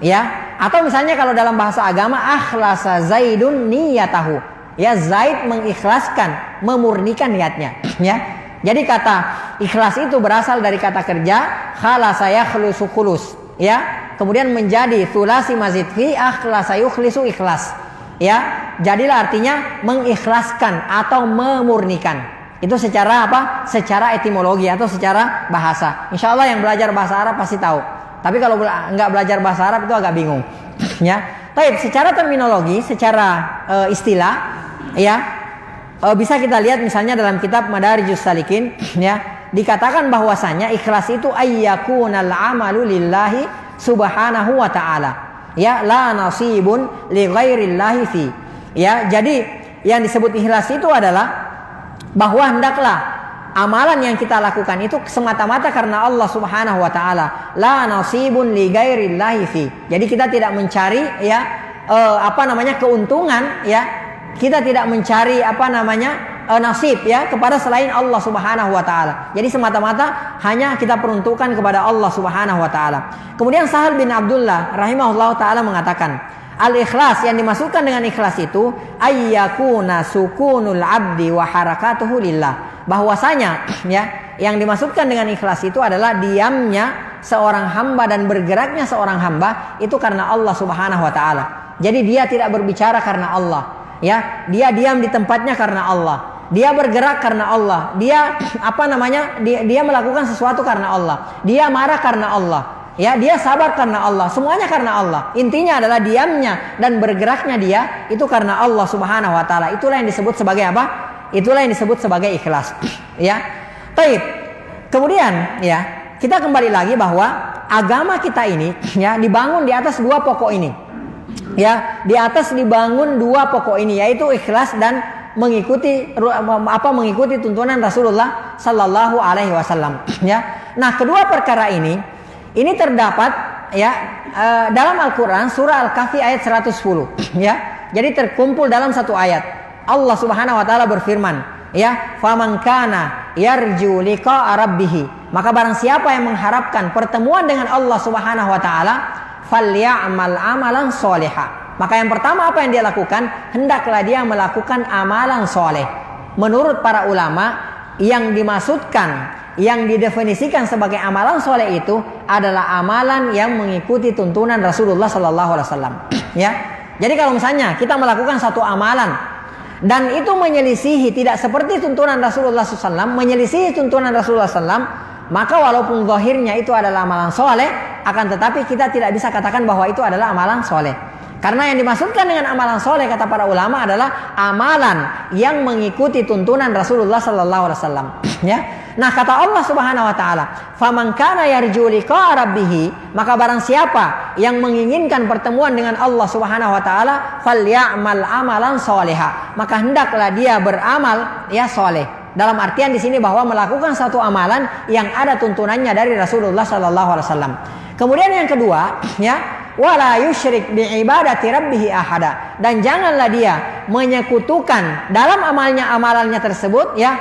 ya. Atau misalnya kalau dalam bahasa agama akhlasa Zaidun niyatahu, ya Zaid mengikhlaskan, memurnikan niatnya, ya. Jadi kata ikhlas itu berasal dari kata kerja khalasa yakhlusu khulus, ya. Kemudian menjadi thulasi mazid fi akhlasa yukhlisu ikhlas, ya. Jadilah artinya mengikhlaskan atau memurnikan. Itu secara apa? Secara etimologi atau secara bahasa. Insya Allah yang belajar bahasa Arab pasti tahu. Tapi kalau nggak belajar bahasa Arab itu agak bingung, ya. Tapi secara terminologi, secara istilah, ya bisa kita lihat misalnya dalam kitab Madarijus Salikin, ya dikatakan bahwasanya ikhlas itu ayyakunal amalu lillahi subhanahu wa ta'ala, ya la nasibun li ghairillahi fi, ya. Jadi yang disebut ikhlas itu adalah bahwa hendaklah amalan yang kita lakukan itu semata-mata karena Allah Subhanahu wa taala. La nasibun li ghairillahi fi. Jadi kita tidak mencari ya keuntungan, ya. Kita tidak mencari nasib ya kepada selain Allah Subhanahu wa taala. Jadi semata-mata hanya kita peruntukkan kepada Allah Subhanahu wa taala. Kemudian Sahal bin Abdullah rahimahullah taala mengatakan, al-ikhlas yang dimaksudkan dengan ikhlas itu ayyakuna sukunul abdi wa harakatuhu lillah. Bahwasanya ya yang dimaksudkan dengan ikhlas itu adalah diamnya seorang hamba dan bergeraknya seorang hamba itu karena Allah Subhanahu wa taala. Jadi dia tidak berbicara karena Allah, ya. Dia diam di tempatnya karena Allah. Dia bergerak karena Allah. Dia dia melakukan sesuatu karena Allah. Dia marah karena Allah. Ya, dia sabar karena Allah, semuanya karena Allah. Intinya adalah diamnya dan bergeraknya dia itu karena Allah Subhanahu wa taala. Itulah yang disebut sebagai apa? Itulah yang disebut sebagai ikhlas. Ya. Baik. Kemudian ya, kita kembali lagi bahwa agama kita ini ya dibangun di atas dua pokok ini. Ya, di atas dibangun dua pokok ini yaitu ikhlas dan mengikuti tuntunan Rasulullah sallallahu alaihi wasallam, ya. Nah, kedua perkara ini terdapat ya dalam Al-Qur'an surah Al-Kahfi ayat 110, ya. Jadi terkumpul dalam satu ayat. Allah Subhanahu wa taala berfirman, ya, "Faman kana yarju liqa'a rabbih." Maka barang siapa yang mengharapkan pertemuan dengan Allah Subhanahu wa taala, falyamal amalan sholiha. Maka yang pertama apa yang dia lakukan? Hendaklah dia melakukan amalan soleh. Menurut para ulama, yang dimaksudkan, yang didefinisikan sebagai amalan soleh itu adalah amalan yang mengikuti tuntunan Rasulullah Sallallahu Alaihi Wasallam. Ya, jadi kalau misalnya kita melakukan satu amalan dan itu menyelisihi tidak seperti tuntunan Rasulullah SAW, menyelisihi tuntunan Rasulullah SAW, maka walaupun zahirnya itu adalah amalan soleh, akan tetapi kita tidak bisa katakan bahwa itu adalah amalan soleh. Karena yang dimaksudkan dengan amalan soleh kata para ulama adalah amalan yang mengikuti tuntunan Rasulullah Sallallahu Alaihi Wasallam. Ya. Nah, kata Allah Subhanahu Wa Taala, "Faman kana yarju liqa'a rabbih," maka barang siapa yang menginginkan pertemuan dengan Allah Subhanahu Wa Taala, falyamal amalan soleha, maka hendaklah dia beramal ya soleh. Dalam artian di sini bahwa melakukan satu amalan yang ada tuntunannya dari Rasulullah Sallallahu Alaihi Wasallam. Kemudian yang kedua, ya, wala yusyrik bi ibadati rabbih ahada, dan janganlah dia menyekutukan dalam amalannya tersebut, ya,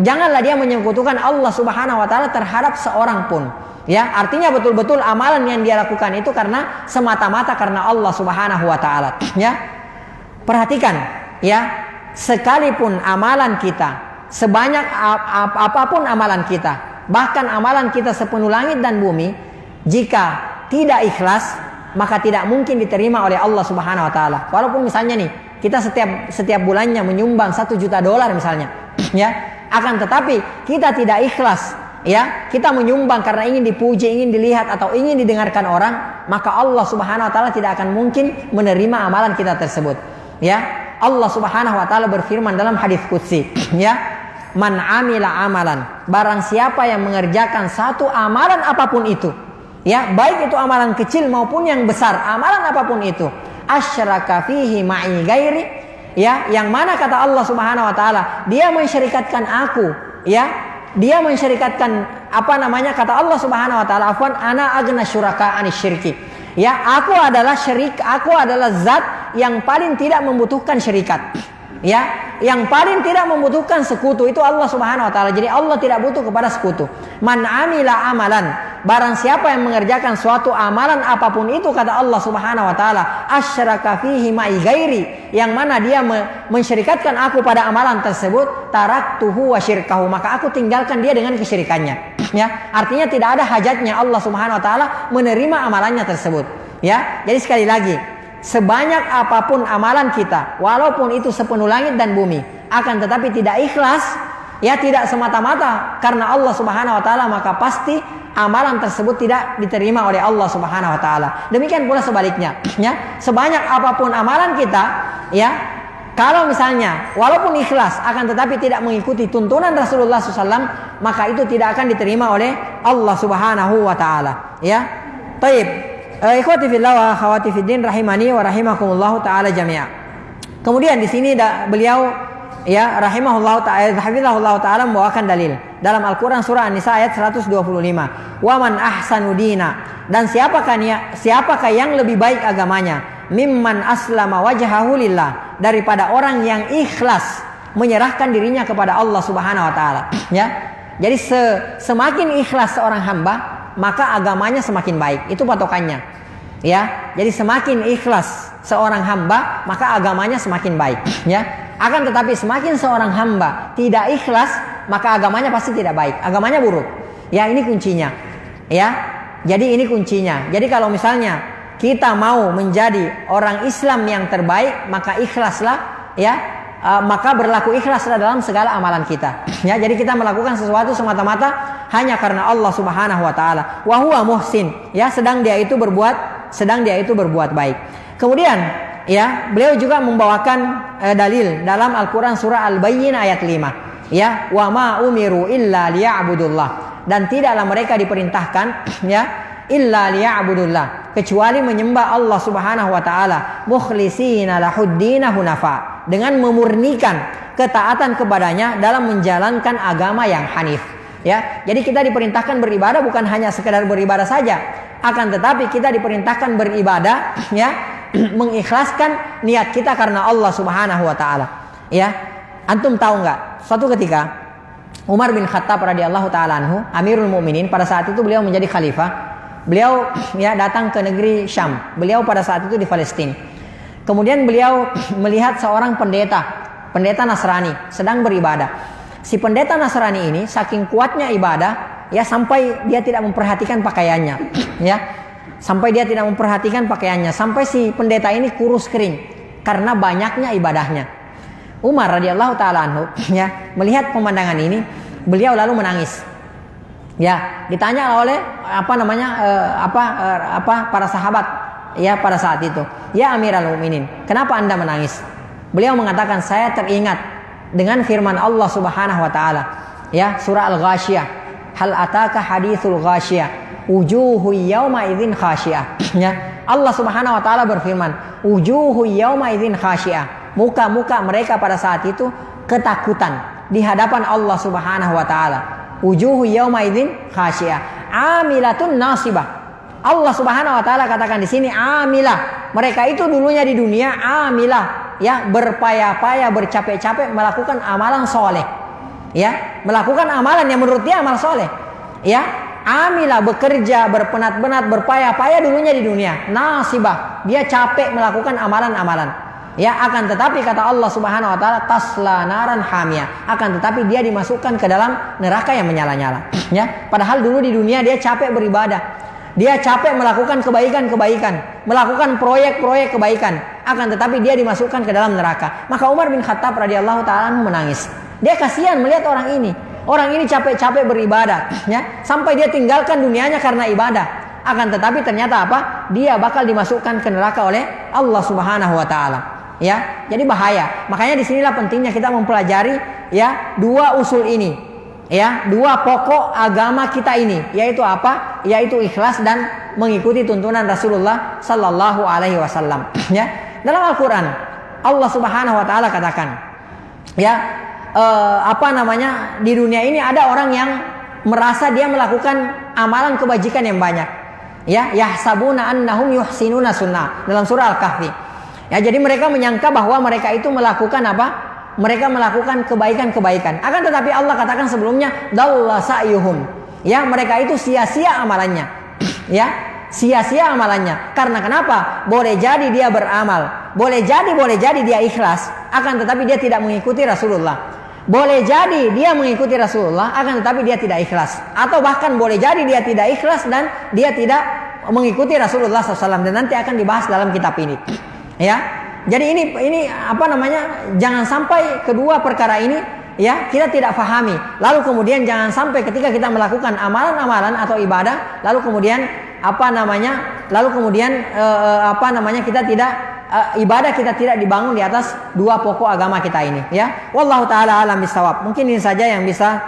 janganlah dia menyekutukan Allah Subhanahu wa taala terhadap seorang pun. Ya, artinya betul-betul amalan yang dia lakukan itu karena semata-mata karena Allah Subhanahu wa taala, ya. Perhatikan, ya, sekalipun amalan kita, sebanyak apapun amalan kita, bahkan amalan kita sepenuh langit dan bumi, jika tidak ikhlas, maka tidak mungkin diterima oleh Allah Subhanahu wa taala. Walaupun misalnya nih, kita setiap bulannya menyumbang $1 juta misalnya, ya. Akan tetapi kita tidak ikhlas, ya. Kita menyumbang karena ingin dipuji, ingin dilihat atau ingin didengarkan orang, maka Allah Subhanahu wa taala tidak akan mungkin menerima amalan kita tersebut. Ya. Allah Subhanahu wa taala berfirman dalam hadis qudsi, ya. Man amila amalan, barang siapa yang mengerjakan satu amalan apapun itu, ya, baik itu amalan kecil maupun yang besar, amalan apapun itu, asyraka fihi ma'i ghairi, ya, yang mana kata Allah Subhanahu wa taala, dia mensyirikatkan aku, ya, dia mensyirikatkan kata Allah Subhanahu wa taala, afwan ana agna syuraka anisyirki, ya, aku adalah zat yang paling tidak membutuhkan syirikat, ya. yang paling tidak membutuhkan sekutu itu Allah Subhanahu wa taala. Jadi Allah tidak butuh kepada sekutu. Man amila amalan, barang siapa yang mengerjakan suatu amalan apapun itu, kata Allah Subhanahu wa taala, asyraka fihi ma'i ghairi, yang mana dia mensyirikatkan aku pada amalan tersebut, taraktuhu wa syirkahu, maka aku tinggalkan dia dengan kesyirikannya. Ya, artinya tidak ada hajatnya Allah Subhanahu wa taala menerima amalannya tersebut. Ya, jadi sekali lagi, sebanyak apapun amalan kita, walaupun itu sepenuh langit dan bumi, akan tetapi tidak ikhlas, ya tidak semata-mata karena Allah Subhanahu wa taala, maka pasti amalan tersebut tidak diterima oleh Allah Subhanahu wa taala. Demikian pula sebaliknya, ya. Sebanyak apapun amalan kita, ya, kalau misalnya walaupun ikhlas akan tetapi tidak mengikuti tuntunan Rasulullah SAW, maka itu tidak akan diterima oleh Allah Subhanahu wa taala, ya. Baik. Ikhwati fillah wa akhwati fiddin rahimani wa rahimakumullah taala jami'a. Kemudian di sini beliau, ya, rahimahullah taala, hafizahullah taala, membawakan dalil dalam Al-Qur'an surah An-Nisa ayat 125. Wa man ahsanu dina, dan siapakah yang lebih baik agamanya, mimman aslama wajhahu lillah, daripada orang yang ikhlas menyerahkan dirinya kepada Allah Subhanahu wa taala, ya. Jadi semakin ikhlas seorang hamba, maka agamanya semakin baik. Itu patokannya, ya. Jadi semakin ikhlas seorang hamba, maka agamanya semakin baik, ya. Akan tetapi semakin seorang hamba tidak ikhlas, maka agamanya pasti tidak baik, agamanya buruk. Ya, ini kuncinya, ya. Jadi ini kuncinya. Jadi kalau misalnya kita mau menjadi orang Islam yang terbaik, maka ikhlaslah, ya. Maka berlaku ikhlaslah dalam segala amalan kita, ya. Jadi kita melakukan sesuatu semata-mata hanya karena Allah Subhanahu wa taala. Wa huwa muhsin, ya, sedang dia itu berbuat baik. Kemudian, ya, beliau juga membawakan dalil dalam Al-Qur'an surah Al-Bayyinah ayat 5, ya, wa ma umiru illa liya'budullah, dan tidaklah mereka diperintahkan, ya, illa liya'budullah, kecuali menyembah Allah Subhanahu wa taala, mukhlishina lahuddina hunafa, dengan memurnikan ketaatan kepadanya dalam menjalankan agama yang hanif, ya. Jadi kita diperintahkan beribadah bukan hanya sekedar beribadah saja, akan tetapi kita diperintahkan beribadah, ya, mengikhlaskan niat kita karena Allah Subhanahu wa taala, ya. Antum tahu enggak, suatu ketika Umar bin Khattab radhiyallahu taala anhu, Amirul Mukminin, pada saat itu beliau menjadi khalifah. Beliau, ya, datang ke negeri Syam. Beliau pada saat itu di Palestina. Kemudian beliau melihat seorang pendeta Nasrani sedang beribadah. Si pendeta Nasrani ini saking kuatnya ibadah, ya, sampai dia tidak memperhatikan pakaiannya, ya. Sampai dia tidak memperhatikan pakaiannya, sampai si pendeta ini kurus kering karena banyaknya ibadahnya. Umar radhiyallahu taala anhu, ya, melihat pemandangan ini, beliau lalu menangis. Ya, ditanya oleh para sahabat, ya, pada saat itu, ya Amirul Mukminin, kenapa Anda menangis? Beliau mengatakan, saya teringat dengan firman Allah Subhanahu wa taala, ya, surah Al-Ghasyiyah, hal ataka haditsul ghasyiyah, wujuhu yauma idzin khasyiyah, ya. Allah Subhanahu wa taala berfirman, wujuhu yauma idzin khasyiyah, muka-muka mereka pada saat itu ketakutan di hadapan Allah Subhanahu wa taala. Wujuhu yauma idzin khasyiyah, amilatun nasibah. Allah Subhanahu wa taala katakan di sini amilah. Mereka itu dulunya di dunia amilah, ya, berpayah-payah, bercapek-capek melakukan amalan soleh, ya, melakukan amalan yang menurut dia amal soleh, ya. Amilah, bekerja, berpenat-penat, berpayah-payah dulunya di dunia. Nasibah, dia capek melakukan amalan-amalan. Ya, akan tetapi kata Allah Subhanahu wa taala, tasla naran hamiyah, akan tetapi dia dimasukkan ke dalam neraka yang menyala-nyala, ya. Padahal dulu di dunia dia capek beribadah, dia capek melakukan kebaikan-kebaikan, melakukan proyek-proyek kebaikan, akan tetapi dia dimasukkan ke dalam neraka. Maka Umar bin Khattab radhiyallahu taala menangis. Dia kasihan melihat orang ini. Orang ini capek-capek beribadah, ya, sampai dia tinggalkan dunianya karena ibadah. Akan tetapi ternyata apa? Dia bakal dimasukkan ke neraka oleh Allah Subhanahu wa taala. Ya, jadi bahaya. Makanya disinilah pentingnya kita mempelajari, ya, dua usul ini, ya, dua pokok agama kita ini, yaitu apa? Yaitu ikhlas dan mengikuti tuntunan Rasulullah Sallallahu Alaihi Wasallam. Ya, dalam Al-Quran Allah Subhanahu Wa Taala katakan, ya, di dunia ini ada orang yang merasa dia melakukan amalan kebajikan yang banyak, ya, yahsabuna annahum yuhsinuna sunnah, dalam surah Al-Kahfi. Ya, jadi mereka menyangka bahwa mereka itu melakukan apa? mereka melakukan kebaikan-kebaikan. Akan tetapi Allah katakan sebelumnya, dalla sa'yuhum. Ya, mereka itu sia-sia amalannya. Ya, sia-sia amalannya. Karena kenapa? Boleh jadi dia beramal, boleh jadi dia ikhlas, akan tetapi dia tidak mengikuti Rasulullah. Boleh jadi dia mengikuti Rasulullah, akan tetapi dia tidak ikhlas. Atau bahkan boleh jadi dia tidak ikhlas dan dia tidak mengikuti Rasulullah SAW. Dan nanti akan dibahas dalam kitab ini. Ya, jadi ini apa namanya? Jangan sampai kedua perkara ini ya kita tidak pahami. Lalu kemudian jangan sampai ketika kita melakukan amalan-amalan atau ibadah, lalu kemudian apa namanya? Kita tidak ibadah kita tidak dibangun di atas dua pokok agama kita ini, ya. Wallahu taala alam bisawab. Mungkin ini saja yang bisa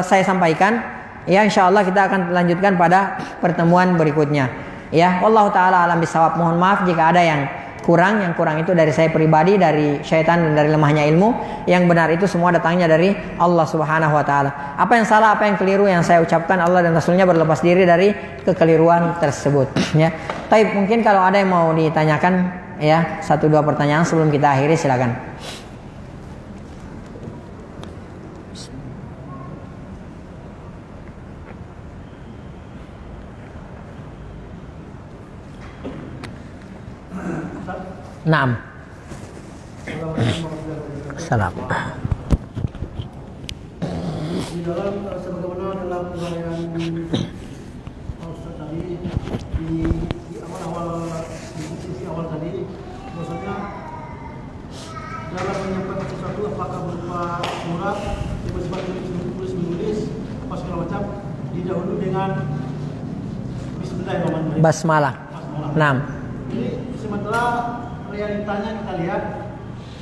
saya sampaikan. Ya, insyaallah kita akan lanjutkan pada pertemuan berikutnya. Ya, wallahu taala alam bisawab. Mohon maaf jika ada yang kurang itu dari saya pribadi, dari syaitan dan dari lemahnya ilmu. Yang benar itu semua datangnya dari Allah Subhanahu wa taala. Apa yang salah, apa yang keliru yang saya ucapkan, Allah dan Rasulnya berlepas diri dari kekeliruan tersebut, ya. Baik, mungkin kalau ada yang mau ditanyakan, ya, 1-2 pertanyaan sebelum kita akhiri, silakan. Naam. Salam.
Di dalam sebagaimana dalam uraian Ustaz tadi di sisi awal tadi, maksudnya dalam menyampaikan sesuatu apakah berupa surat, berupa tulis apa segala macam, didahului dengan Bismillahirrahmanirrahim.
Basmalah. Naam.
Ini sementara realitanya kita lihat,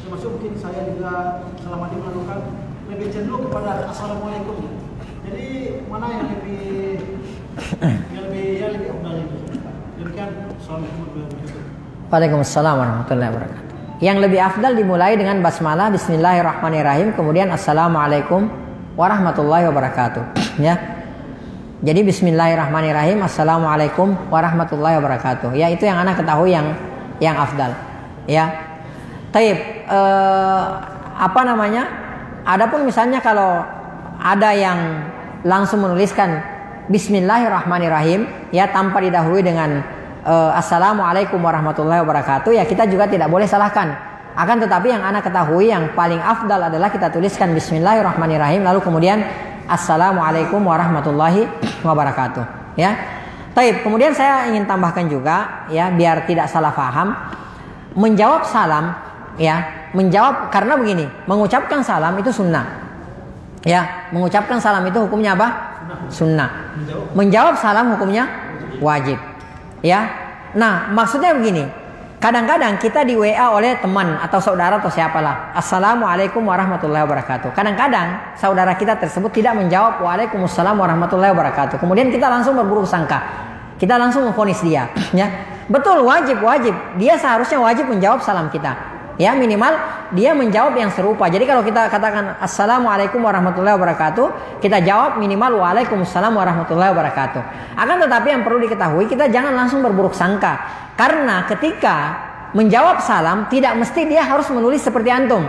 termasuk mungkin saya juga selama ini melakukan lebih cenderung kepada Assalamualaikum. Jadi mana yang lebih afdal itu? Demikian. Assalamualaikum warahmatullahi wabarakatuh.
Waalaikumsalam warahmatullahi wabarakatuh. Yang lebih afdal dimulai dengan basmalah, Bismillahirrahmanirrahim, kemudian Assalamualaikum warahmatullahi wabarakatuh. Ya. Jadi Bismillahirrahmanirrahim, Assalamualaikum warahmatullahi wabarakatuh. Ya, itu yang anak ketahui yang afdal. Ya. Taib. Adapun misalnya kalau ada yang langsung menuliskan Bismillahirrahmanirrahim, ya, tanpa didahului dengan Assalamualaikum warahmatullahi wabarakatuh, ya kita juga tidak boleh salahkan. Akan tetapi yang anak ketahui yang paling afdal adalah kita tuliskan Bismillahirrahmanirrahim lalu kemudian Assalamualaikum warahmatullahi wabarakatuh. Ya, taib. Kemudian saya ingin tambahkan juga, ya, biar tidak salah paham, menjawab salam, ya, karena begini, mengucapkan salam itu sunnah. Ya, mengucapkan salam itu hukumnya apa? Sunnah. Menjawab salam hukumnya wajib. Ya, nah maksudnya begini. Kadang-kadang kita di WA oleh teman atau saudara atau siapalah, Assalamualaikum warahmatullahi wabarakatuh. Kadang-kadang saudara kita tersebut tidak menjawab Waalaikumsalam warahmatullahi wabarakatuh. Kemudian kita langsung berburuk sangka, kita langsung memvonis dia. Ya, betul, wajib. Dia seharusnya wajib menjawab salam kita. Ya, minimal dia menjawab yang serupa. Jadi kalau kita katakan Assalamualaikum warahmatullahi wabarakatuh, kita jawab minimal Waalaikumsalam warahmatullahi wabarakatuh. Akan tetapi yang perlu diketahui, kita jangan langsung berburuk sangka. Karena ketika menjawab salam, tidak mesti dia harus menulis seperti antum.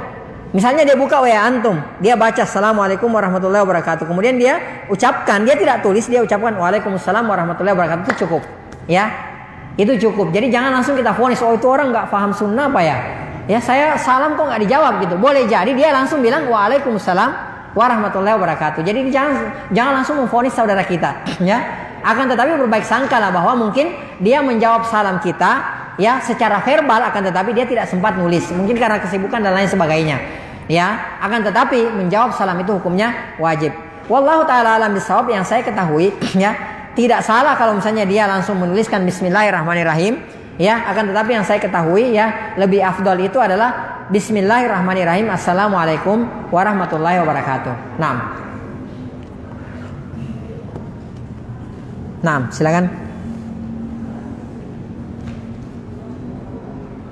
Misalnya dia buka WA antum, dia baca Assalamualaikum warahmatullahi wabarakatuh, kemudian dia ucapkan, dia tidak tulis, dia ucapkan Waalaikumsalam warahmatullahi wabarakatuh, itu cukup. Ya, itu cukup. Jadi jangan langsung kita vonis, oh itu orang nggak paham sunnah apa ya? Ya, saya salam kok nggak dijawab gitu. Boleh jadi dia langsung bilang Waalaikumsalam warahmatullahi wabarakatuh. Jadi jangan langsung memvonis saudara kita. Ya. Akan tetapi berbaik sangka lah bahwa mungkin dia menjawab salam kita, ya, secara verbal, akan tetapi dia tidak sempat nulis, mungkin karena kesibukan dan lain sebagainya. Ya, akan tetapi menjawab salam itu hukumnya wajib. Wallahu taala alam bisawab. Yang saya ketahui, ya, tidak salah kalau misalnya dia langsung menuliskan Bismillahirrahmanirrahim. Ya, akan tetapi yang saya ketahui, ya, lebih afdal itu adalah Bismillahirrahmanirrahim, Assalamualaikum warahmatullahi wabarakatuh. Naam, silakan.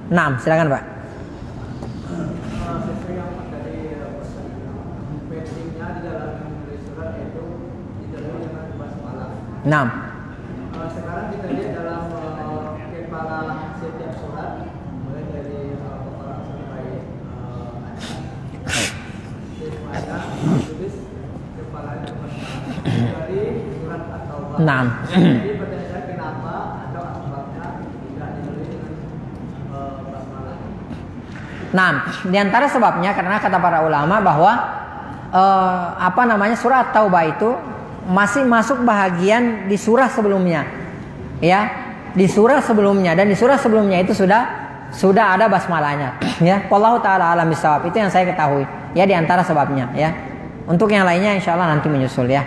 Naam, silakan, Pak. Naam.
Sekarang kita lihat dalam kepala setiap surat, mulai dari kepala sampai tulis kepalanya dari surat At-Taubah.
Naam.
Jadi pertanyaan saya, kenapa atau sebabnya tidak ditulis dengan basmalah?
Nah, di antara sebabnya karena kata para ulama bahwa surat Taubah itu masih masuk bahagian di surah sebelumnya. Ya, di surah sebelumnya, dan di surah sebelumnya itu sudah ada basmalahnya. Ya, wallahu taala alam bisawab. Itu yang saya ketahui. Ya, di antara sebabnya, ya. Untuk yang lainnya insyaallah nanti menyusul, ya.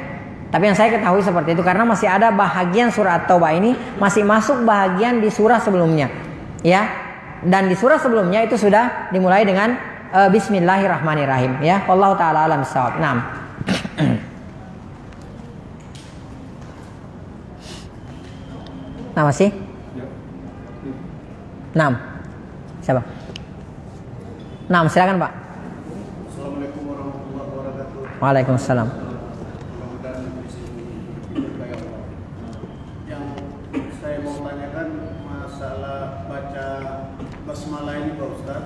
Tapi yang saya ketahui seperti itu karena masih ada bahagian surah At-Taubah ini masih masuk bahagian di surah sebelumnya. Ya. Dan di surah sebelumnya itu sudah dimulai dengan Bismillahirrahmanirrahim, ya. Wallahu taala alam bisawab. Naam. Nah, masih? Naam. Siapa? Naam, silakan, Pak.
Assalamualaikum warahmatullahi wabarakatuh.
Waalaikumsalam.
Mudah-mudahan bisa diberkahi Allah. Yang saya mau tanyakan masalah baca basmalah ini, Pak Ustaz.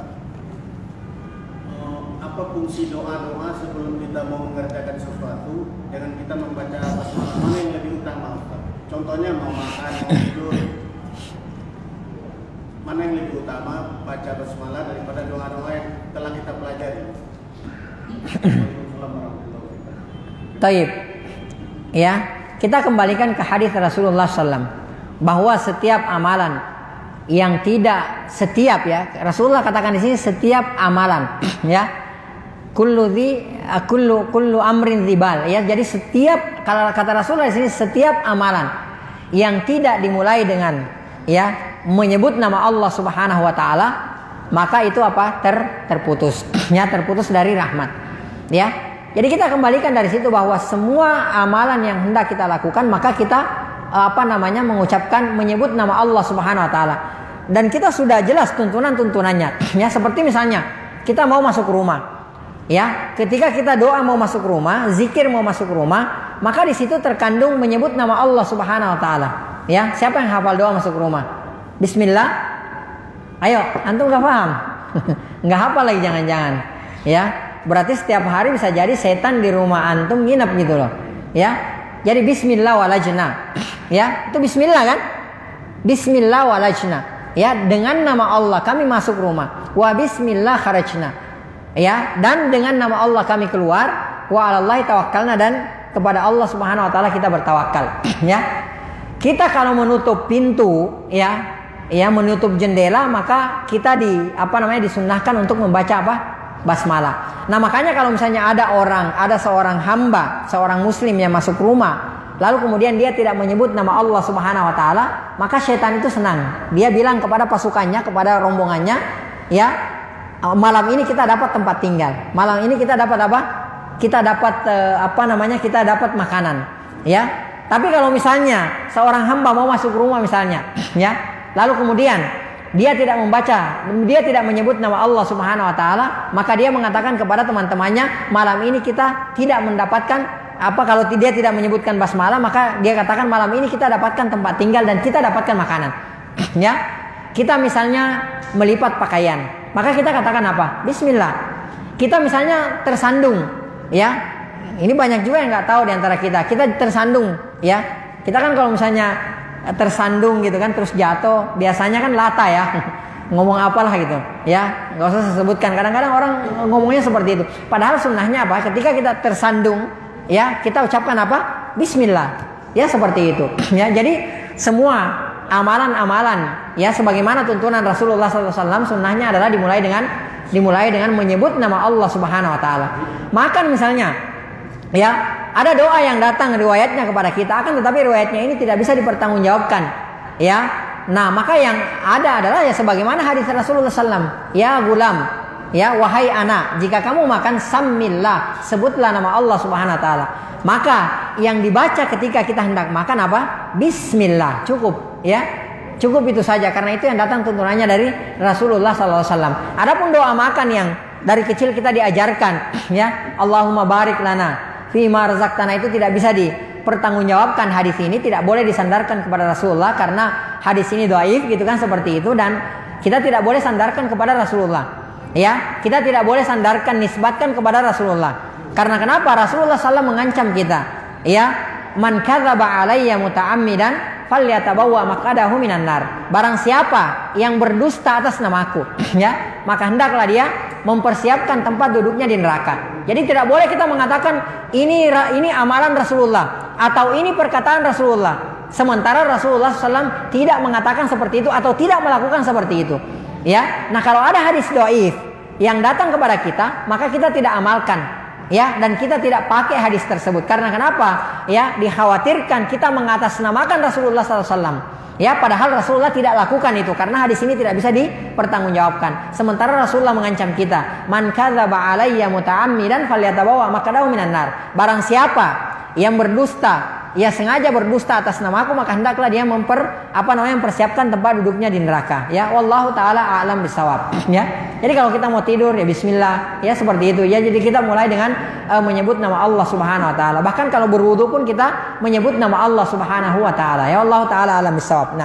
Apa fungsi doa-doa sebelum kita mau mengerjakan sesuatu? Jangan kita membaca basmalah, mana yang lebih utama, Ustaz? Contohnya mau makan, mau tidur, mana yang lebih utama, baca basmalah daripada doa-doa yang telah kita pelajari?
Taib. Ya, kita kembalikan ke hadis Rasulullah SAW bahwa setiap amalan yang tidak setiap, ya, Rasulullah katakan di sini setiap amalan, ya, kullu amrin dzibal, ya. Jadi setiap, kalau kata Rasulullah di sini setiap amalan yang tidak dimulai dengan, ya, menyebut nama Allah Subhanahu wa taala, maka itu apa? Terputus. Ya, terputus dari rahmat. Ya. Jadi kita kembalikan dari situ bahwa semua amalan yang hendak kita lakukan maka kita mengucapkan menyebut nama Allah Subhanahu wa taala. Dan kita sudah jelas tuntunan-tuntunannya. Ya, seperti misalnya kita mau masuk rumah. Ya, ketika kita doa mau masuk rumah, zikir mau masuk rumah, maka di situ terkandung menyebut nama Allah Subhanahu wa taala. Ya, siapa yang hafal doa masuk rumah? Bismillah. Ayo, antum nggak paham? Nggak hafal lagi jangan-jangan. Ya, berarti setiap hari bisa jadi setan di rumah antum nginep gitu loh. Ya, jadi Bismillah walajna. Ya, itu Bismillah kan? Bismillah walajna. Ya, dengan nama Allah kami masuk rumah. Wa Bismillah kharajna. Ya, dan dengan nama Allah kami keluar. Wa 'alallahi tawakkalna, dan kepada Allah Subhanahu wa taala kita bertawakal. Ya. Kita kalau menutup pintu, ya, menutup jendela, maka kita disunnahkan untuk membaca apa? Basmalah. Nah, makanya kalau misalnya ada seorang hamba, seorang muslim yang masuk rumah, lalu kemudian dia tidak menyebut nama Allah Subhanahu wa taala, maka syaitan itu senang. Dia bilang kepada pasukannya, kepada rombongannya, ya, malam ini kita dapat tempat tinggal. Malam ini kita dapat apa? Kita dapat kita dapat makanan, ya. Tapi kalau misalnya seorang hamba mau masuk rumah misalnya, ya, lalu kemudian dia tidak membaca, dia tidak menyebut nama Allah Subhanahu wa taala, maka dia mengatakan kepada teman-temannya, malam ini kita tidak mendapatkan kalau dia tidak menyebutkan basmalah, maka dia katakan malam ini kita dapatkan tempat tinggal dan kita dapatkan makanan. Ya. Kita misalnya melipat pakaian, maka kita katakan apa? Bismillah. Kita misalnya tersandung, ya. Ini banyak juga yang nggak tahu di antara kita. Kita tersandung, ya. Kita kan kalau misalnya tersandung gitu kan, terus jatuh, biasanya kan lata, ya. Ngomong apalah gitu, ya. Nggak usah saya sebutkan. Kadang-kadang orang ngomongnya seperti itu. Padahal sunnahnya apa? Ketika kita tersandung, ya, kita ucapkan apa? Bismillah. Ya, seperti itu. Ya, jadi semua amalan-amalan, ya, sebagaimana tuntunan Rasulullah SAW, sunnahnya adalah dimulai dengan menyebut nama Allah Subhanahu wa taala. Makan misalnya, ya, ada doa yang datang riwayatnya kepada kita, akan tetapi riwayatnya ini tidak bisa dipertanggungjawabkan, ya. Nah, maka yang ada adalah ya sebagaimana hadis Rasulullah SAW, ya gulam, ya, wahai anak, jika kamu makan samillah, sebutlah nama Allah Subhanahu wa taala. Maka yang dibaca ketika kita hendak makan apa? Bismillah. Cukup, ya. Cukup itu saja, karena itu yang datang tuntunannya dari Rasulullah SAW. Adapun doa makan yang dari kecil kita diajarkan, ya, Allahumma barik lana fima razaqtana, itu tidak bisa dipertanggungjawabkan. Hadis ini tidak boleh disandarkan kepada Rasulullah karena hadis ini dhaif gitu kan, seperti itu, dan kita tidak boleh sandarkan kepada Rasulullah. Ya, kita tidak boleh sandarkan, nisbatkan kepada Rasulullah. Karena kenapa? Rasulullah SAW mengancam kita, ya, man kadzaba alayya muta'ammidan falyatabawwa maq'adahu minan nar. Barang siapa yang berdusta atas namaku, ya, maka hendaklah dia mempersiapkan tempat duduknya di neraka. Jadi tidak boleh kita mengatakan ini amalan Rasulullah atau ini perkataan Rasulullah, sementara Rasulullah SAW tidak mengatakan seperti itu atau tidak melakukan seperti itu. Ya, nah kalau ada hadis dhaif yang datang kepada kita, maka kita tidak amalkan. Ya, dan kita tidak pakai hadis tersebut. Karena kenapa? Ya, dikhawatirkan kita mengatasnamakan Rasulullah SAW. Ya, padahal Rasulullah tidak lakukan itu. Karena hadis ini tidak bisa dipertanggungjawabkan. Sementara Rasulullah mengancam kita, man kadzaba alayya muta'ammidan falyatabawwa maq'adahu minan nar. Barang siapa yang berdusta, ya sengaja berdusta atas namaku, maka hendaklah dia mempersiapkan tempat duduknya di neraka. Ya, wallahu taala a'lam bisawab. Ya. Jadi kalau kita mau tidur ya bismillah, ya seperti itu ya. Jadi kita mulai dengan menyebut nama Allah Subhanahu wa taala. Bahkan kalau berwudu pun kita menyebut nama Allah Subhanahu wa taala. Ya, Allah taala a'lam bisawab.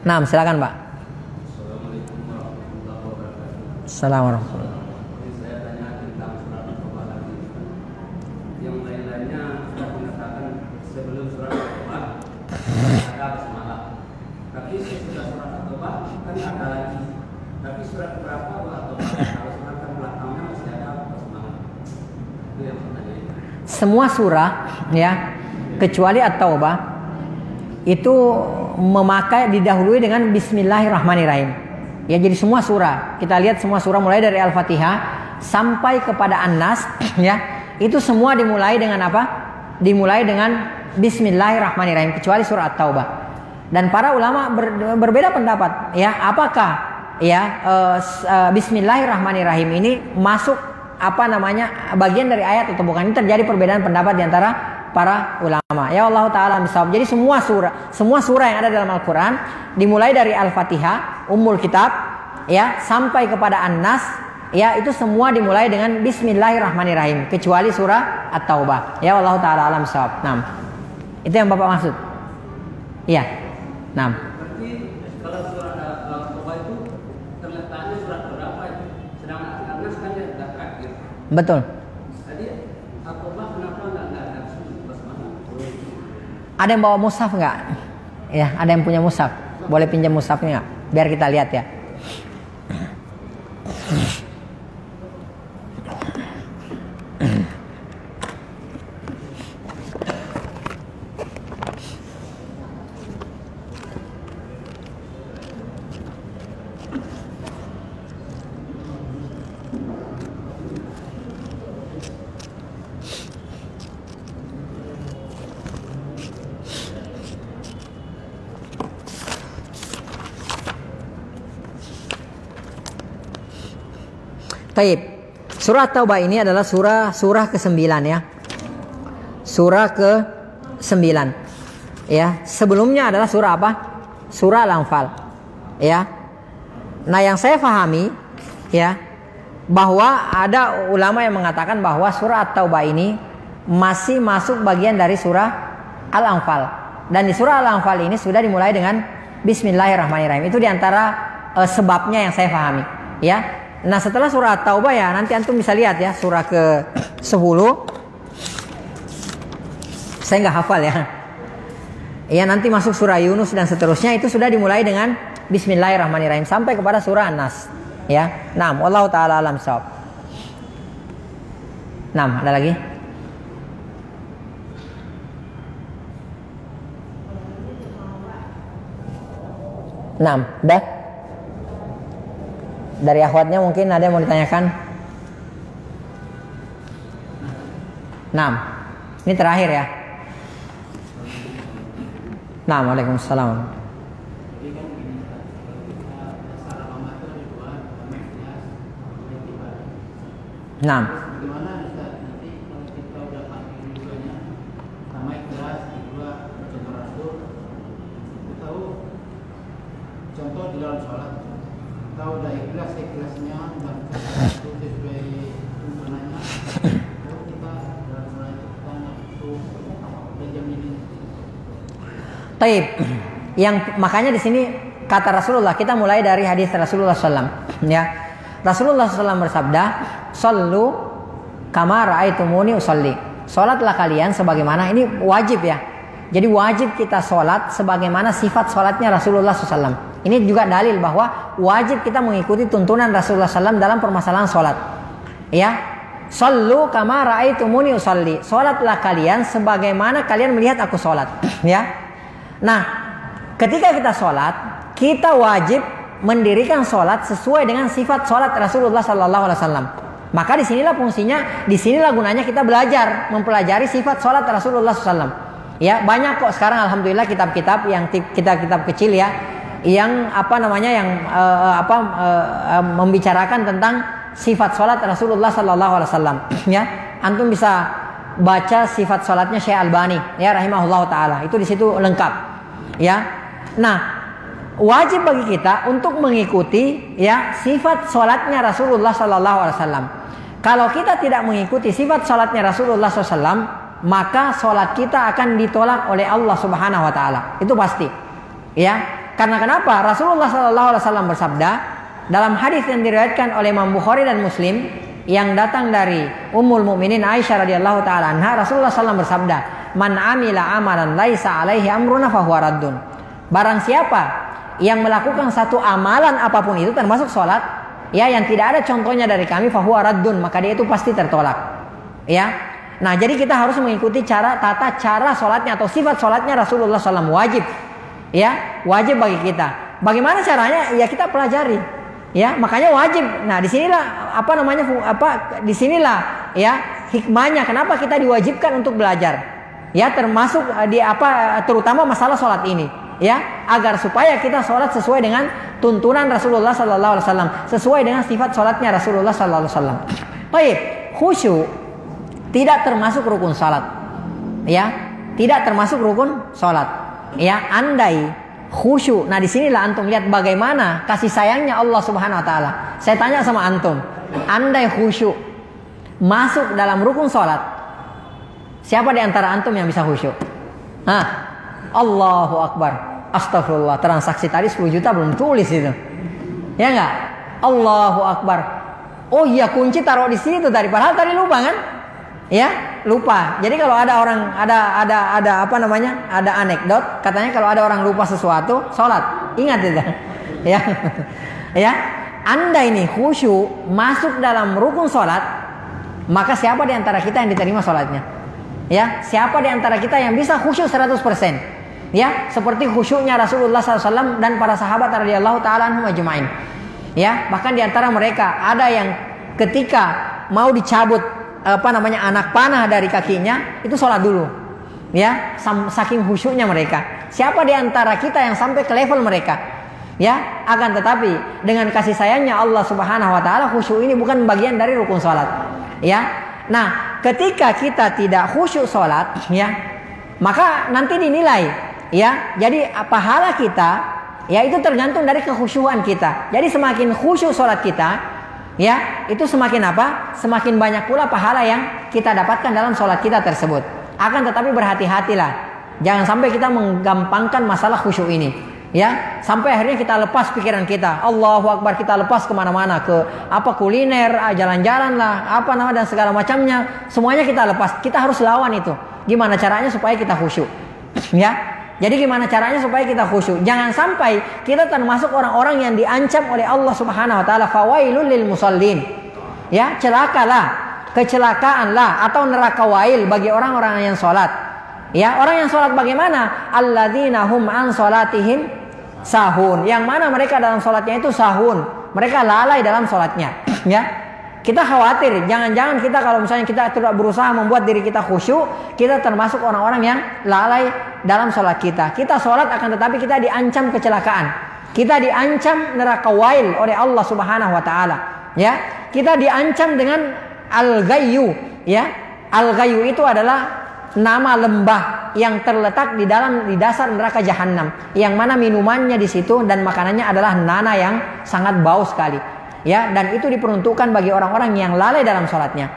Naam, silakan, Pak. Assalamualaikum. Semua surah, ya, kecuali At-Taubah itu memakai didahului dengan Bismillahirrahmanirrahim. Ya, jadi semua surah, kita lihat semua surah mulai dari Al-Fatihah sampai kepada An-Nas, ya, itu semua dimulai dengan apa? Dimulai dengan Bismillahirrahmanirrahim, kecuali surah At-Taubah. Dan para ulama berbeda pendapat, ya, apakah Bismillahirrahmanirrahim ini masuk bagian dari ayat atau bukan. Ini terjadi perbedaan pendapat di antara para ulama. Ya, Allah taala misal. Jadi semua surah yang ada dalam Al-Qur'an dimulai dari Al-Fatihah, Ummul Kitab, ya, sampai kepada An-Nas, ya, itu semua dimulai dengan Bismillahirrahmanirrahim kecuali surah At-Taubah. Ya, Allah taala alam sawab. Itu yang Bapak maksud. Iya.
Berarti kalau surah At-Taubah itu terletaknya surat berapa itu? Sedangkan An-Nas kan ya sudah terakhir.
Betul.
Jadi At-Taubah kenapa enggak basmalah?
Ada yang bawa mushaf nggak? Ya, ada yang punya mushaf. Boleh pinjam mushafnya nggak? Biar kita lihat ya. Taib. Surah Taubah ini adalah surah ke-9 ya. Surah ke-9. Ya, sebelumnya adalah surah apa? Surah Al-Anfal. Ya. Nah, yang saya pahami ya, bahwa ada ulama yang mengatakan bahwa surah At-Taubah ini masih masuk bagian dari surah Al-Anfal. Dan di surah Al-Anfal ini sudah dimulai dengan Bismillahirrahmanirrahim. Itu diantara sebabnya yang saya pahami. Ya. Nah, setelah surah At-Taubah ya, nanti antum bisa lihat ya, surah ke-10. Saya nggak hafal ya. Ya, nanti masuk surah Yunus dan seterusnya, itu sudah dimulai dengan Bismillahirrahmanirrahim sampai kepada surah An-Nas. Ya. Wallahu taala alam shawab. Ada lagi? Dah. Dari akhwatnya mungkin ada yang mau ditanyakan? Ini terakhir ya. Waalaikumsalam.
Bagaimana nanti kalau kita udah pakai dua-duanya sama ikhlas, kedua contoh Rasul, kita tahu contoh di dalam sholat, tahu udah ikhlasnya dan itu sesuai tuntunannya, lalu kita dalam sholat itu kita nafsu jam ini.
Taib. Makanya di sini kata Rasulullah, kita mulai dari hadis Rasulullah SAW. Ya. Rasulullah SAW bersabda, "Shallu kama ra'aitumuni usolli." Salatlah kalian sebagaimana, ini wajib ya. Jadi wajib kita salat sebagaimana sifat salatnya Rasulullah SAW. Ini juga dalil bahwa wajib kita mengikuti tuntunan Rasulullah SAW dalam permasalahan salat. Ya, shallu kama ra'aitumuni usolli. Salatlah kalian sebagaimana kalian melihat aku salat. Ya. Nah, ketika kita salat, kita wajib mendirikan salat sesuai dengan sifat salat Rasulullah SAW. Maka disinilah fungsinya, disinilah gunanya kita belajar, mempelajari sifat salat Rasulullah SAW. Ya, banyak kok sekarang alhamdulillah kitab-kitab yang kitab-kitab kecil ya, yang membicarakan tentang sifat salat Rasulullah SAW. Ya, antum bisa baca sifat salatnya Syekh Albani, ya rahimahullah taala. Itu di situ lengkap. Ya, nah wajib bagi kita untuk mengikuti ya sifat salatnya Rasulullah SAW. Kalau kita tidak mengikuti sifat salatnya Rasulullah SAW, maka salat kita akan ditolak oleh Allah Subhanahu Wa Taala. Itu pasti. Ya, karena kenapa? Rasulullah SAW bersabda dalam hadis yang diriwayatkan oleh Imam Bukhari dan Muslim yang datang dari Ummul Mukminin Aisyah radhiyallahu taala anha, Rasulullah SAW bersabda, "Man amila amalan laisa alaihi amruna fahuwa raddun." Barang siapa yang melakukan satu amalan apapun itu termasuk salat, ya yang tidak ada contohnya dari kami, fahuwa raddun, maka dia itu pasti tertolak. Ya. Nah, jadi kita harus mengikuti tata cara salatnya atau sifat salatnya Rasulullah SAW, wajib. Ya, wajib bagi kita. Bagaimana caranya? Ya kita pelajari. Ya, makanya wajib. Nah, disinilah disinilah ya hikmahnya kenapa kita diwajibkan untuk belajar. Ya, termasuk terutama masalah salat ini. Ya, agar supaya kita salat sesuai dengan tuntunan Rasulullah SAW, sesuai dengan sifat salatnya Rasulullah SAW. Baik, khusyuk tidak termasuk rukun salat. Ya, tidak termasuk rukun salat. Ya, andai khusyuk. Nah, disinilah antum lihat bagaimana kasih sayangnya Allah Subhanahu Wa Taala. Saya tanya sama antum, andai khusyuk masuk dalam rukun salat, siapa di antara antum yang bisa khusyuk? Allahu Akbar. Astagfirullah, transaksi tadi 10 juta belum tulis itu. Ya enggak? Allahu Akbar. Oh iya, kunci taruh di sini tuh tadi. Padahal tadi lupa kan? Ya, lupa. Jadi kalau ada orang ada anekdot, katanya kalau ada orang lupa sesuatu, sholat. Ingat itu. Ya. Ya. Anda ini khusyuk masuk dalam rukun sholat, maka siapa di antara kita yang diterima sholatnya? Ya, siapa di antara kita yang bisa khusyuk 100%? Ya, seperti khusyuknya Rasulullah SAW dan para sahabat radhiyallahu taala anhum ajma'in. Ya, bahkan di antara mereka ada yang ketika mau dicabut anak panah dari kakinya, itu sholat dulu. Ya, saking khusyuknya mereka. Siapa di antara kita yang sampai ke level mereka? Ya, akan tetapi dengan kasih sayangnya Allah Subhanahu Wa Taala, khusyuk ini bukan bagian dari rukun sholat. Ya, nah ketika kita tidak khusyuk sholat, ya, maka nanti dinilai. Ya, jadi pahala kita, ya itu tergantung dari kekhusyuan kita. Jadi semakin khusyuk sholat kita, ya itu semakin apa? Semakin banyak pula pahala yang kita dapatkan dalam sholat kita tersebut. Akan tetapi berhati-hatilah, jangan sampai kita menggampangkan masalah khusyuk ini. Ya, sampai akhirnya kita lepas pikiran kita. Allahu Akbar, kita lepas kemana-mana, ke kuliner, jalan-jalan lah, dan segala macamnya. Semuanya kita lepas. Kita harus lawan itu. Gimana caranya supaya kita khusyuk? Ya. Jadi gimana caranya supaya kita khusyuk? Jangan sampai kita termasuk orang-orang yang diancam oleh Allah Subhanahu Wa Taala. Fawailul lil musallin. Ya, celakalah, kecelakaanlah atau neraka wail bagi orang-orang yang sholat. Ya, orang yang sholat bagaimana? Alladzina hum an sholatihim sahun. Yang mana mereka dalam sholatnya itu sahun. Mereka lalai dalam sholatnya. Ya. Kita khawatir, jangan-jangan kita kalau misalnya kita tidak berusaha membuat diri kita khusyuk, kita termasuk orang-orang yang lalai dalam sholat kita. Kita sholat akan tetapi kita diancam kecelakaan. Kita diancam neraka wail oleh Allah Subhanahu Wa Taala. Ya, kita diancam dengan al-ghayyu. Ya, al-ghayyu itu adalah nama lembah yang terletak di dasar neraka jahanam, yang mana minumannya di situ dan makanannya adalah nana yang sangat bau sekali. Ya, dan itu diperuntukkan bagi orang-orang yang lalai dalam sholatnya.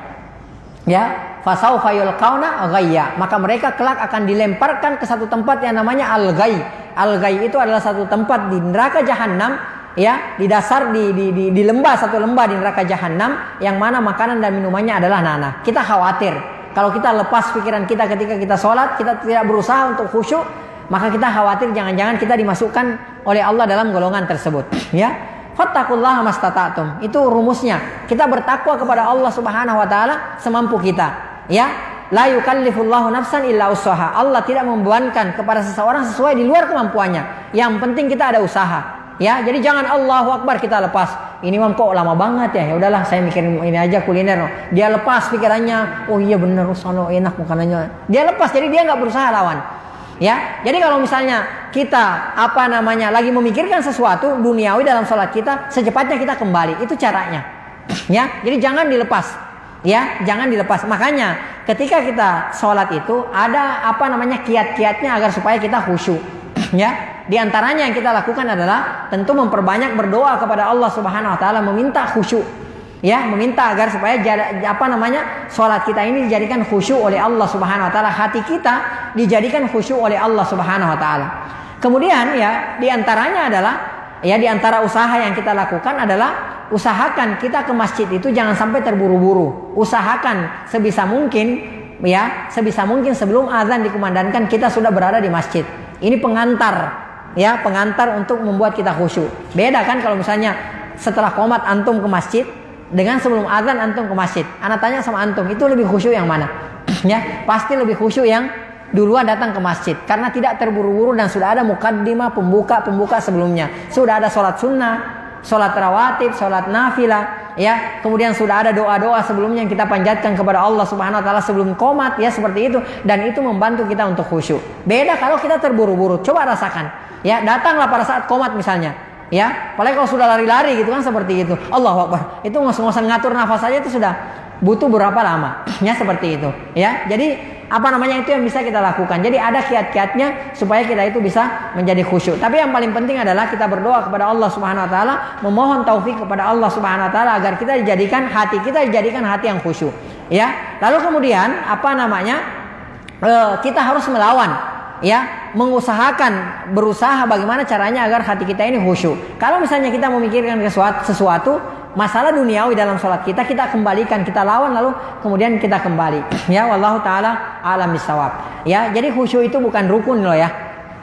Ya, fasaufa yulqauna ghayya, maka mereka kelak akan dilemparkan ke satu tempat yang namanya al-ghayy. Al-ghayy itu adalah satu tempat di neraka jahanam ya di dasar di lembah, satu lembah di neraka jahanam yang mana makanan dan minumannya adalah nanah. Kita khawatir kalau kita lepas pikiran kita ketika kita sholat, kita tidak berusaha untuk khusyuk, maka kita khawatir jangan-jangan kita dimasukkan oleh Allah dalam golongan tersebut. Ya, fattaqullaha mastata'tum. Itu rumusnya. Kita bertakwa kepada Allah Subhanahu wa taala semampu kita. Ya, la yukallifullahu nafsan illa usaha. Allah tidak membebankan kepada seseorang sesuai di luar kemampuannya. Yang penting kita ada usaha. Ya, jadi jangan Allahu Akbar kita lepas. Ini mah kok lama banget ya. Ya udahlah, saya mikirin ini aja kuliner. Dia lepas pikirannya. Oh iya benar, sono enak makanannya. Dia lepas, jadi dia nggak berusaha lawan. Ya, jadi kalau misalnya kita lagi memikirkan sesuatu duniawi dalam sholat kita, secepatnya kita kembali. Itu caranya. Ya, jadi jangan dilepas. Ya, jangan dilepas. Makanya ketika kita sholat itu ada kiat-kiatnya agar supaya kita khusyuk. Ya, di antaranya yang kita lakukan adalah tentu memperbanyak berdoa kepada Allah Subhanahu wa taala, meminta khusyuk. Ya, meminta agar supaya sholat kita ini dijadikan khusyuk oleh Allah Subhanahu wa taala, hati kita dijadikan khusyuk oleh Allah Subhanahu wa taala. Kemudian ya, di antaranya adalah di antara usaha yang kita lakukan adalah usahakan kita ke masjid itu jangan sampai terburu-buru. Usahakan sebisa mungkin sebelum azan dikumandangkan kita sudah berada di masjid. Ini pengantar untuk membuat kita khusyuk. Beda kan kalau misalnya setelah qomat antum ke masjid dengan sebelum azan antum ke masjid. Anak tanya sama antum, itu lebih khusyuk yang mana? Ya, pasti lebih khusyuk yang duluan datang ke masjid karena tidak terburu-buru dan sudah ada mukaddimah, pembuka sebelumnya. Sudah ada sholat sunnah, sholat rawatib, sholat nafilah, ya. Kemudian sudah ada doa-doa sebelumnya yang kita panjatkan kepada Allah Subhanahu wa taala sebelum qomat, ya, seperti itu, dan itu membantu kita untuk khusyuk. Beda kalau kita terburu-buru. Coba rasakan. Ya, datanglah pada saat qomat misalnya. Ya, apalagi kalau sudah lari-lari gitu kan seperti itu. Allahu Akbar. Itu ngos-ngosan ngatur nafas saja itu sudah butuh berapa lama. Ya, seperti itu. Ya, jadi itu yang bisa kita lakukan. Jadi ada kiat-kiatnya supaya kita itu bisa menjadi khusyuk. Tapi yang paling penting adalah kita berdoa kepada Allah Subhanahu wa taala, memohon taufik kepada Allah Subhanahu wa taala agar kita dijadikan hati yang khusyuk. Ya. Lalu kemudian kita harus melawan, ya, berusaha bagaimana caranya agar hati kita ini khusyuk. Kalau misalnya kita memikirkan sesuatu masalah duniawi dalam sholat kita kembalikan, kita lawan lalu kemudian kita kembali. Ya, wallahu taala alam bisawab. Ya, jadi khusyuk itu bukan rukun loh ya.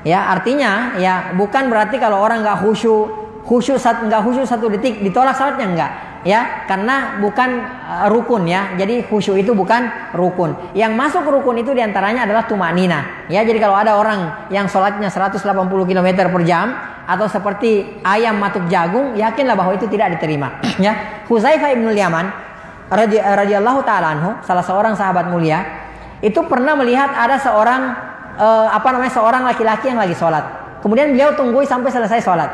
Ya, artinya ya bukan berarti kalau orang nggak khusyuk satu detik ditolak salatnya, enggak. Ya, karena bukan rukun ya. Jadi khusyuk itu bukan rukun. Yang masuk rukun itu diantaranya adalah tumanina. Ya, jadi kalau ada orang yang sholatnya 180 km per jam atau seperti ayam matuk jagung, yakinlah bahwa itu tidak diterima. Ya, Hudzaifah ibn Yaman radhiyallahu taala anhu, salah seorang sahabat mulia, itu pernah melihat ada seorang laki-laki yang lagi sholat. Kemudian beliau tunggu sampai selesai sholat.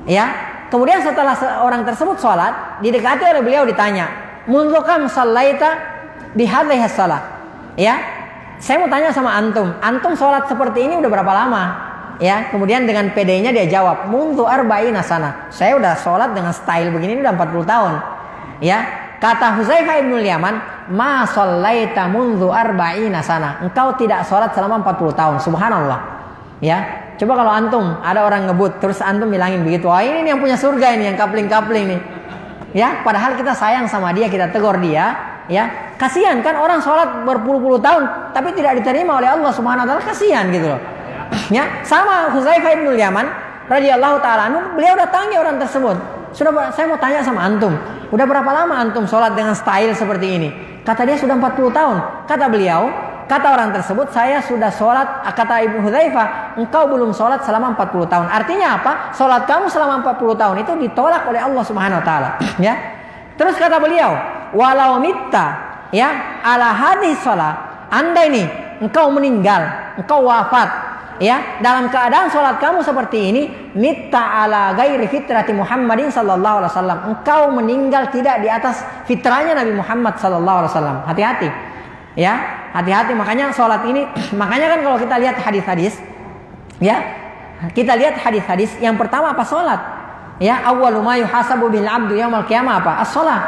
Ya. Kemudian setelah orang tersebut sholat, didekati oleh beliau ditanya, "Mundu kam shallaita bihadhihi shalah?" Ya, saya mau tanya sama antum sholat seperti ini udah berapa lama? Ya, kemudian dengan pedenya dia jawab, "Mundu arba'ina sana." Saya udah sholat dengan style begini udah 40 tahun. Ya, kata Hudzaifah ibn Yaman, "Ma shallaita mundu arba'ina sana." Engkau tidak sholat selama 40 tahun. Subhanallah. Ya. Coba kalau antum ada orang ngebut terus antum bilangin begitu, "Wah, ini yang punya surga ini, yang kapling-kapling nih." Ya, padahal kita sayang sama dia, kita tegur dia, ya. Kasihan kan orang sholat berpuluh-puluh tahun tapi tidak diterima oleh Allah Subhanahu wa taala, kasihan gitu loh. Ya, sama Hudzaifah bin Yaman radhiyallahu taala anhu, beliau datangi orang tersebut. Saya mau tanya sama antum, udah berapa lama antum sholat dengan style seperti ini? Kata dia sudah 40 tahun. Kata orang tersebut, saya sudah sholat. Kata Ibnu Hudzaifah, engkau belum sholat selama 40 tahun. Artinya apa? Sholat kamu selama 40 tahun itu ditolak oleh Allah Subhanahu wa taala. Ya. Terus kata beliau, walau mitta, ya, ala hadis sholat. Andai nih engkau meninggal, engkau wafat, ya, dalam keadaan sholat kamu seperti ini, mitta ala ghairi fitrati Muhammadin sallallahu alaihi wasallam. Engkau meninggal tidak di atas fitrahnya Nabi Muhammad sallallahu alaihi wasallam. Hati-hati. Ya, hati-hati. Makanya sholat ini, makanya kan kalau kita lihat hadis-hadis, ya, kita lihat hadis-hadis. Yang pertama apa? Sholat. Ya, awwalu ma yuhasabu bil abdu yaumil qiyamah apa? As-sholat.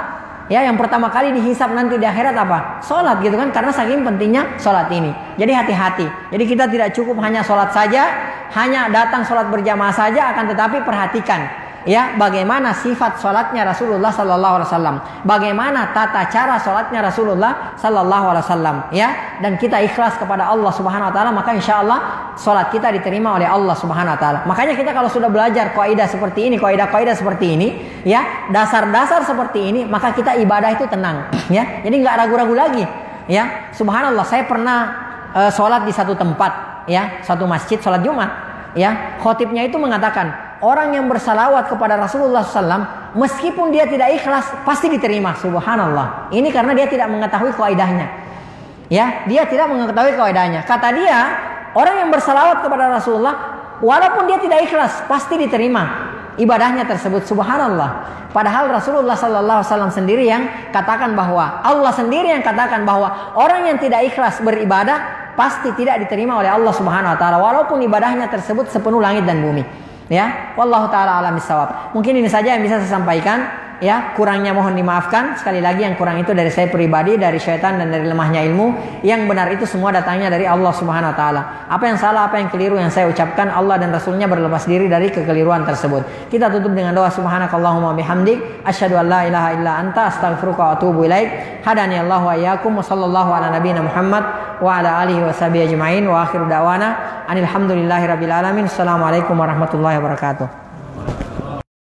Ya, yang pertama kali dihisab nanti di akhirat apa? Sholat, gitu kan? Karena saking pentingnya sholat ini. Jadi hati-hati. Jadi kita tidak cukup hanya sholat saja, hanya datang sholat berjamaah saja, akan tetapi perhatikan ya bagaimana sifat sholatnya Rasulullah Sallallahu Alaihi Wasallam, bagaimana tata cara sholatnya Rasulullah Sallallahu Alaihi Wasallam, ya, dan kita ikhlas kepada Allah Subhanahu Wa Taala, maka insya Allah sholat kita diterima oleh Allah Subhanahu Wa Taala. Makanya kita kalau sudah belajar kaidah seperti ini, kaidah-kaidah seperti ini, ya, dasar-dasar seperti ini, maka kita ibadah itu tenang, ya, jadi nggak ragu-ragu lagi, ya. Subhanallah, saya pernah sholat di satu tempat, ya, satu masjid, sholat Jumat, ya, khotibnya itu mengatakan orang yang bersalawat kepada Rasulullah SAW meskipun dia tidak ikhlas pasti diterima. Subhanallah. Ini karena dia tidak mengetahui kaidahnya. Ya, dia tidak mengetahui kaidahnya. Kata dia, orang yang bersalawat kepada Rasulullah walaupun dia tidak ikhlas pasti diterima ibadahnya tersebut. Subhanallah. Padahal Rasulullah SAW sendiri yang katakan bahwa Allah sendiri yang katakan bahwa orang yang tidak ikhlas beribadah pasti tidak diterima oleh Allah Subhanahu Wa Taala walaupun ibadahnya tersebut sepenuh langit dan bumi. Ya, wallahu taala alam bisawab. Mungkin ini saja yang bisa saya sampaikan, ya, kurangnya mohon dimaafkan. Sekali lagi yang kurang itu dari saya pribadi, dari syaitan dan dari lemahnya ilmu. Yang benar itu semua datangnya dari Allah Subhanahu Wa Taala. Apa yang salah, apa yang keliru yang saya ucapkan, Allah dan Rasulnya berlepas diri dari kekeliruan tersebut. Kita tutup dengan doa subhanakallahumma bihamdik asyhadu an la ilaha illa anta astaghfiruka wa atubu ilaik. Hadani Allahu wa iyyakum wa sallallahu ala nabiyyina Muhammad wa ala alihi wa sahbihi ajma'in wa akhiru da'wana anil hamdulillahi rabbil alamin. Assalamualaikum warahmatullahi wabarakatuh.